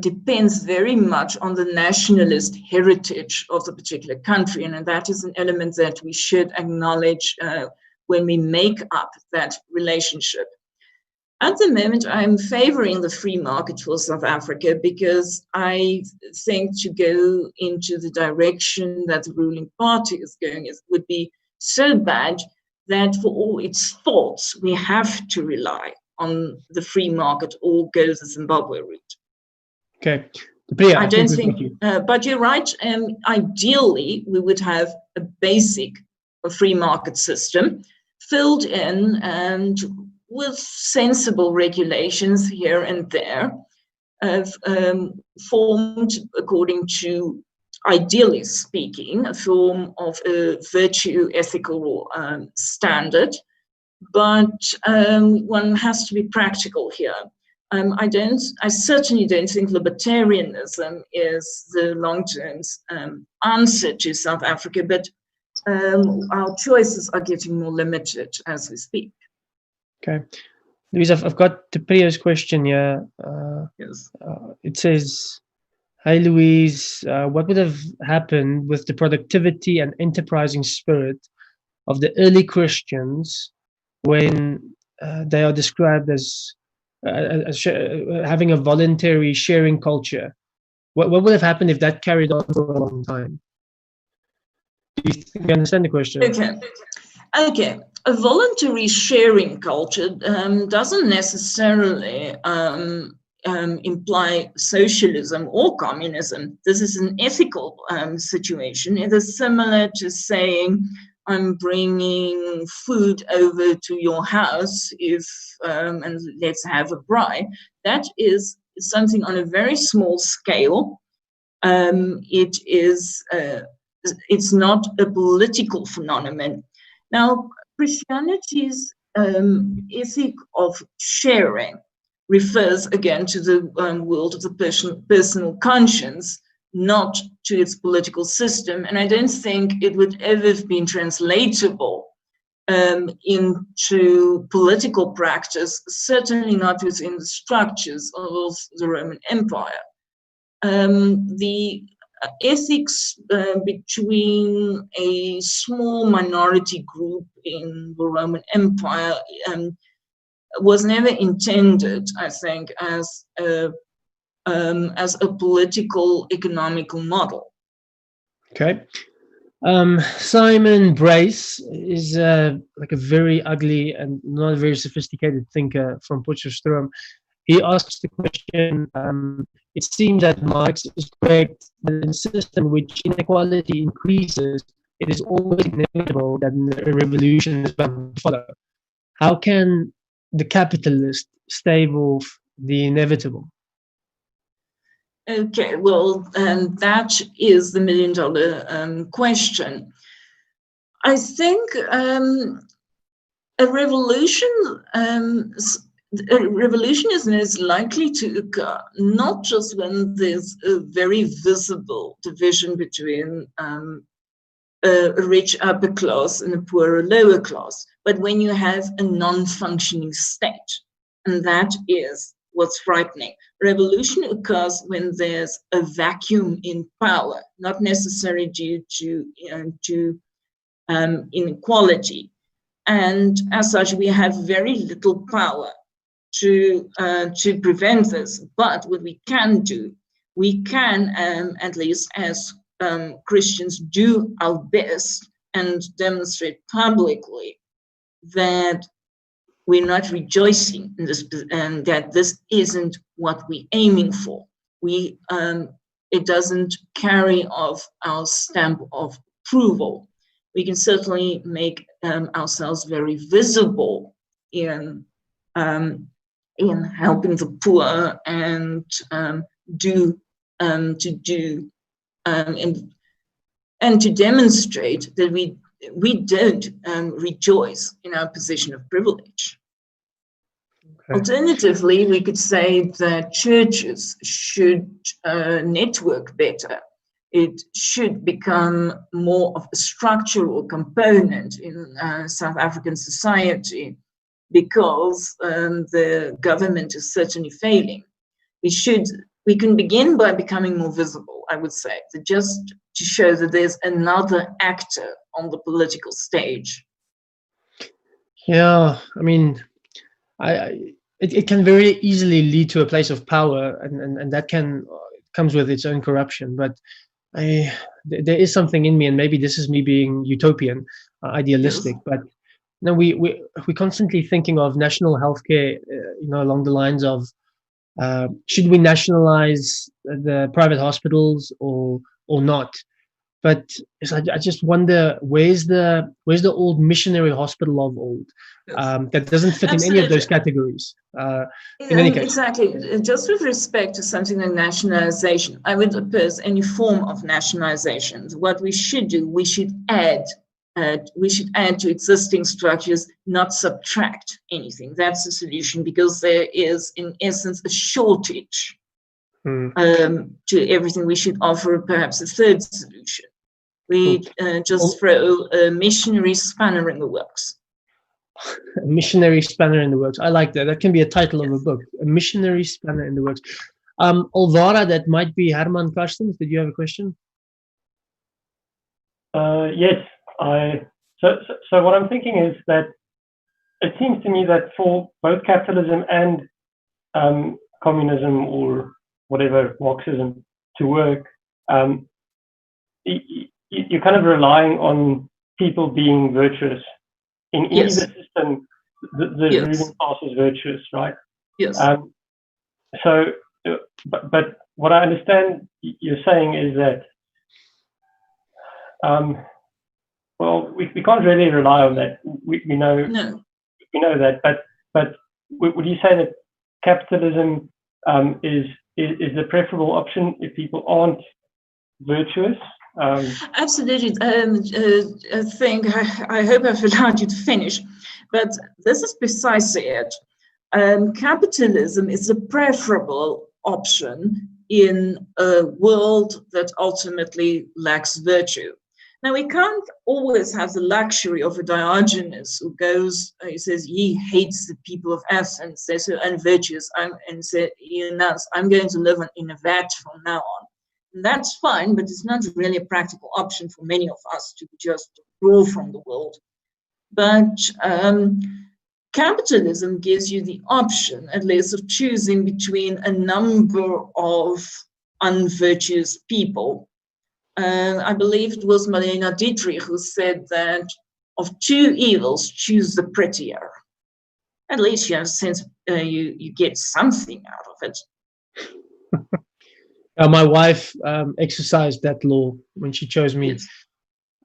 depends very much on the nationalist heritage of the particular country, and that is an element that we should acknowledge when we make up that relationship. At the moment, I'm favoring the free market for South Africa because I think to go into the direction that the ruling party is going would be so bad that for all its faults, we have to rely on the free market or go the Zimbabwe route. Okay. Priya, I don't think, but you're right. Ideally, we would have a basic free market system filled in and with sensible regulations here and there, formed according to, ideally speaking, a form of a virtue ethical standard. But one has to be practical here. I certainly don't think libertarianism is the long-term answer to South Africa, but our choices are getting more limited as we speak. Okay. Louise, I've got Priya's question here. Yes. It says, "Hi Louise, what would have happened with the productivity and enterprising spirit of the early Christians when they are described as having a voluntary sharing culture? What would have happened if that carried on for a long time?" Do you think you understand the question? Okay. A voluntary sharing culture doesn't necessarily imply socialism or communism. This is an ethical situation. It is similar to saying, I'm bringing food over to your house and let's have a braai. That is something on a very small scale. It's not a political phenomenon. Now, Christianity's ethic of sharing refers again to the world of the personal conscience, not to its political system. And I don't think it would ever have been translatable into political practice, certainly not within the structures of the Roman Empire. The ethics between a small minority group in the Roman Empire was never intended, I think, as a political economical model. Okay. Simon Brace is like a very ugly and not very sophisticated thinker from Potchefstroom. He asks the question, it seems that Marx is correct that in a system in which inequality increases, it is always inevitable that a revolution is bound to follow. How can the capitalist stave off the inevitable? Okay, well, that is the million-dollar question. I think a revolutionism is likely to occur not just when there's a very visible division between a rich upper class and a poorer lower class, but when you have a non-functioning state, and that is what's frightening. Revolution occurs when there's a vacuum in power, not necessarily due to inequality. And as such, we have very little power to prevent this. But what we can do, we can, at least as Christians, do our best and demonstrate publicly that we're not rejoicing in this, and that this isn't what we're aiming for. It doesn't carry off our stamp of approval. We can certainly make ourselves very visible in helping the poor and to demonstrate that we don't rejoice in our position of privilege. Okay. Alternatively, we could say that churches should network better. It should become more of a structural component in South African society, because the government is certainly failing. We we can begin by becoming more visible, I would say, just to show that there's another actor on the political stage. Yeah, I mean, it can very easily lead to a place of power, and that comes with its own corruption. But there is something in me, and maybe this is me being utopian, idealistic. Yes. But no, we're constantly thinking of national healthcare, along the lines of should we nationalize the private hospitals or not? But I just wonder, where's the old missionary hospital of old that doesn't fit in any of those categories? In any case, exactly. Just with respect to something like nationalization, I would oppose any form of nationalization. What we should do, we should add to existing structures, not subtract anything. That's the solution, because there is, in essence, a shortage to everything. We should offer perhaps a third solution. We just throw a missionary spanner in the works. A missionary spanner in the works. I like that. That can be a title of a book. A missionary spanner in the works. Alvara, that might be Herman Karstens. Did you have a question? Yes. So what I'm thinking is that it seems to me that for both capitalism and communism, or whatever, Marxism, to work, you're kind of relying on people being virtuous. In either system, the ruling class is virtuous, right? Yes. But what I understand you're saying is that, well, we can't really rely on that. We know that, but would you say that capitalism is the preferable option if people aren't virtuous? Absolutely. I hope I've allowed you to finish, but this is precisely it. Capitalism is a preferable option in a world that ultimately lacks virtue. Now, we can't always have the luxury of a Diogenes who goes, he says, he hates the people of Athens, they're so unvirtuous, and says, I'm going to live in a vat from now on. And that's fine, but it's not really a practical option for many of us to just draw from the world. But capitalism gives you the option, at least, of choosing between a number of unvirtuous people. I believe it was Marlene Dietrich who said that of two evils, choose the prettier. At least you have a sense, you get something out of it. My wife exercised that law when she chose me.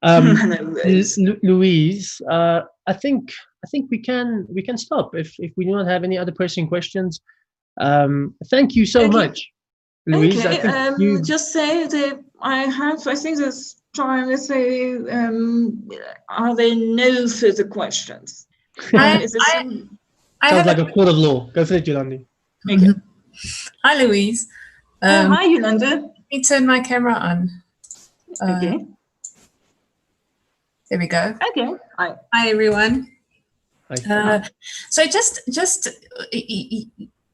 Yes. Louise, I think we can stop if we do not have any other pressing questions. Thank you so much, Louise. Okay. I think just say that I think there's time. Let's say, are there no further questions? Sounds like a court of law. Go for it, Yolandi. Okay. Hi, Louise. Hi, Yolanda. Let me turn my camera on. Okay. There we go. Okay. Hi, everyone. Hi. So just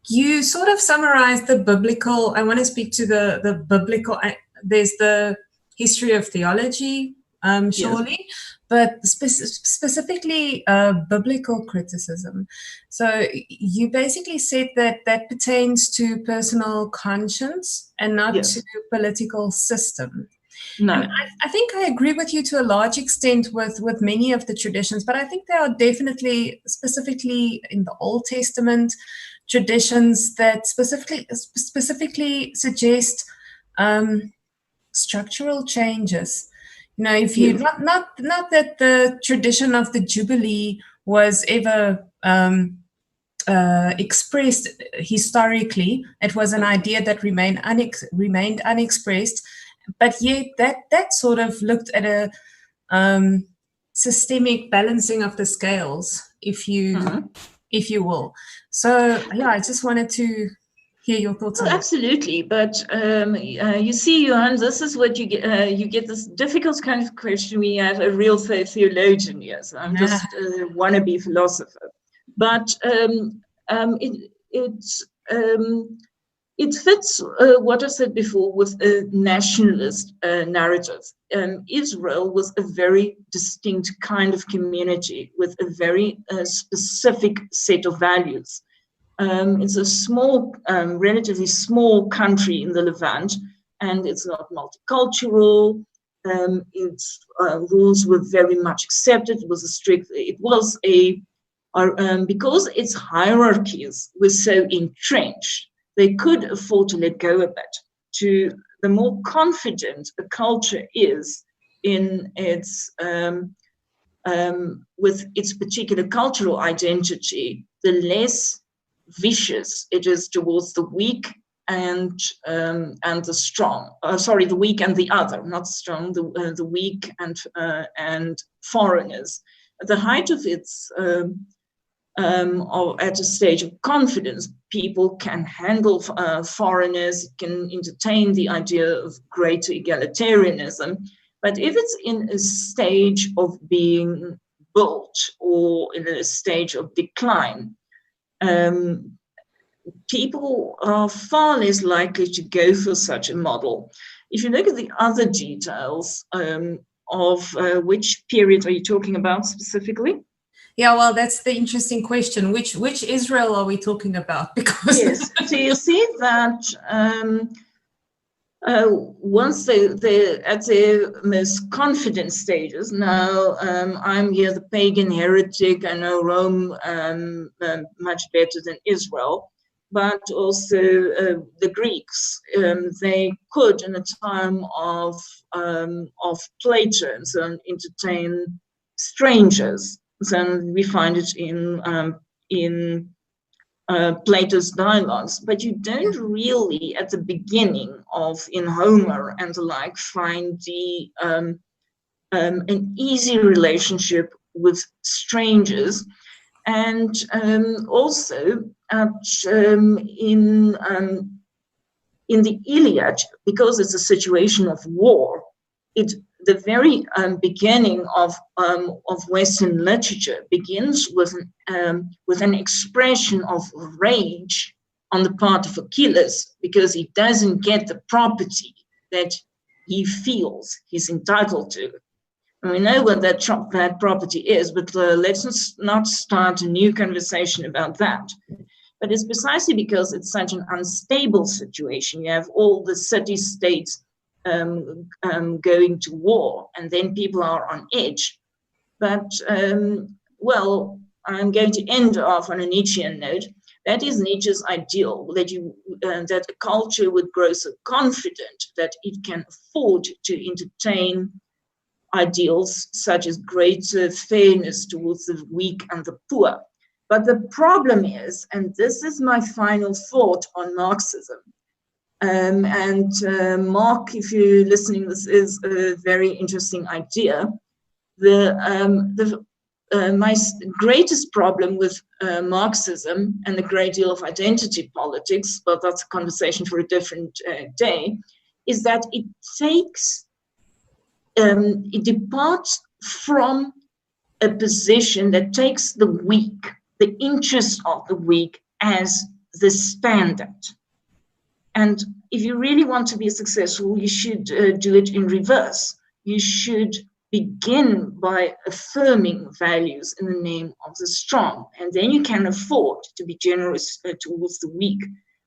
you sort of summarized the biblical. I want to speak to the biblical. There's the history of theology, surely, but specifically biblical criticism. So you basically said that pertains to personal conscience and not to political system. No. And I think I agree with you to a large extent with many of the traditions, but I think there are definitely, specifically in the Old Testament, traditions that specifically suggest structural changes. You know, if you not that the tradition of the Jubilee was ever expressed historically, it was an idea that remained unexpressed. But yet that sort of looked at a systemic balancing of the scales, if you will. So I just wanted to hear your thoughts on that. Absolutely, but you see, Johan, this is what you get. You get this difficult kind of question. We have a real theologian here, so I'm just a wannabe philosopher. But It fits what I said before with a nationalist narrative. Israel was a very distinct kind of community with a very specific set of values. It's a small, relatively small country in the Levant, and it's not multicultural. Its rules were very much accepted. It was a strict. It was a because its hierarchies were so entrenched, they could afford to let go a bit. To the more confident a culture is in its with its particular cultural identity, the less vicious it is towards the weak and the strong. Sorry, the weak and the other, not strong. The weak and foreigners. At the height of its or at a stage of confidence, people can handle foreigners, can entertain the idea of greater egalitarianism. But if it's in a stage of being built or in a stage of decline, people are far less likely to go for such a model. If you look at the other details of which period are you talking about specifically? Yeah, well, that's the interesting question. Which Israel are we talking about? Because yes, so you see that once they're at their most confident stages. Now, I'm here, the pagan heretic. I know Rome much better than Israel, but also the Greeks. They could, in a time of Plato and so on, entertain strangers. So we find it in Plato's dialogues, but you don't really, at the beginning in Homer and the like, find an easy relationship with strangers, and also in the Iliad, because it's a situation of war. The very beginning of Western literature begins with an expression of rage on the part of Achilles because he doesn't get the property that he feels he's entitled to. And we know what that property is, but let's not start a new conversation about that. But it's precisely because it's such an unstable situation. You have all the city-states going to war, and then people are on edge. But, well, I'm going to end off on a Nietzschean note. That is Nietzsche's ideal, that a culture would grow so confident that it can afford to entertain ideals such as greater fairness towards the weak and the poor. But the problem is, and this is my final thought on Marxism, Mark, if you're listening, this is a very interesting idea. My greatest problem with Marxism and a great deal of identity politics, but that's a conversation for a different day, is that it departs from a position that takes the weak, the interest of the weak, as the standard. And if you really want to be successful, you should do it in reverse. You should begin by affirming values in the name of the strong. And then you can afford to be generous towards the weak.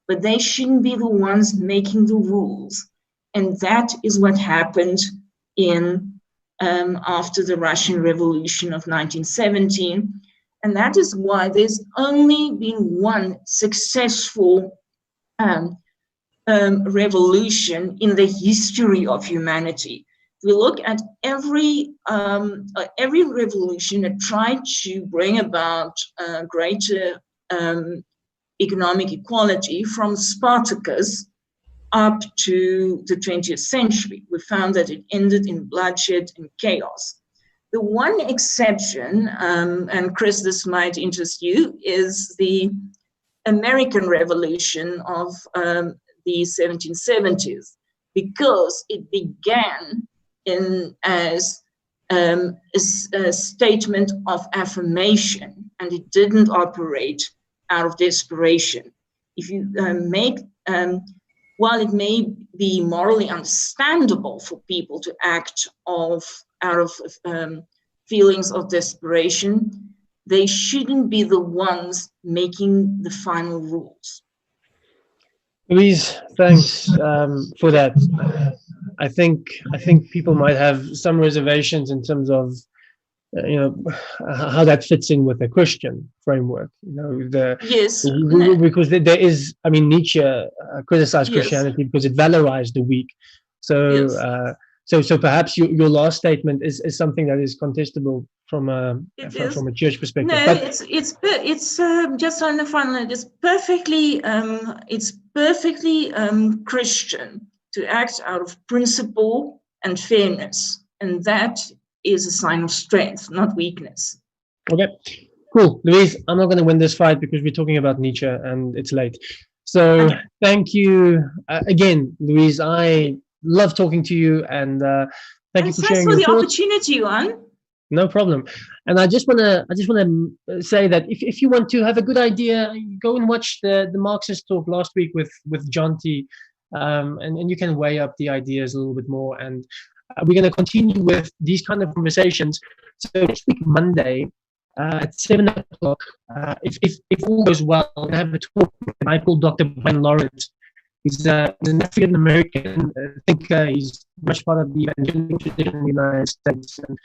But they shouldn't be the ones making the rules. And that is what happened after the Russian Revolution of 1917. And that is why there's only been one successful revolution in the history of humanity. If we look at every revolution that tried to bring about greater economic equality, from Spartacus up to the 20th century, we found that it ended in bloodshed and chaos. The one exception, and Chris, this might interest you, is the American Revolution of the 1770s, because it began as a statement of affirmation, and it didn't operate out of desperation. If you make while it may be morally understandable for people to act out of feelings of desperation, they shouldn't be the ones making the final rules. Louise, thanks for that. I think people might have some reservations in terms of how that fits in with the Christian framework. Yes, because there is. I mean, Nietzsche criticized Christianity because it valorized the weak. So, so perhaps your last statement is something that is contestable from a church perspective. No, but it's just on the final note. It's perfectly Christian to act out of principle and fairness, and that is a sign of strength, not weakness. Okay, cool. Louise, I'm not going to win this fight because we're talking about Nietzsche and it's late. So thank you again, Louise. I love talking to you, and thank you for sharing your thoughts. Thanks for the opportunity, Juan. No problem. And I just want to say that if you want to have a good idea, go and watch the Marxist talk last week with John T. And you can weigh up the ideas a little bit more. And we're going to continue with these kind of conversations. So next week, Monday, at 7 o'clock, if all goes well, we're going to have a talk with a guy called Dr. Brian Lawrence. He's an African American thinker. He's much part of the evangelical tradition in the United States, and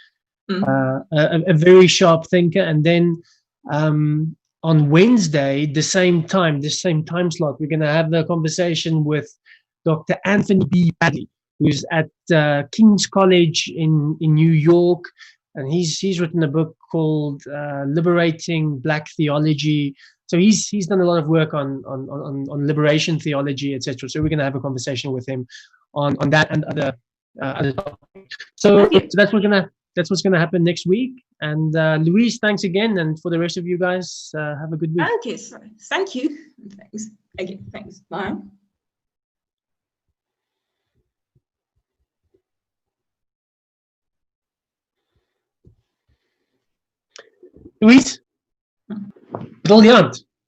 a very sharp thinker. And then on Wednesday, the same time slot, we're going to have a conversation with Dr. Anthony B. Padley, who's at King's College in New York, and he's written a book called Liberating Black Theology. So he's done a lot of work on liberation theology, etc. So we're going to have a conversation with him on that and other topics. So that's what's going to happen next week. And Louise, thanks again, and for the rest of you guys, have a good week. Okay, sorry. Thank you. Thanks. Okay, thanks. Bye. Louise, briljant.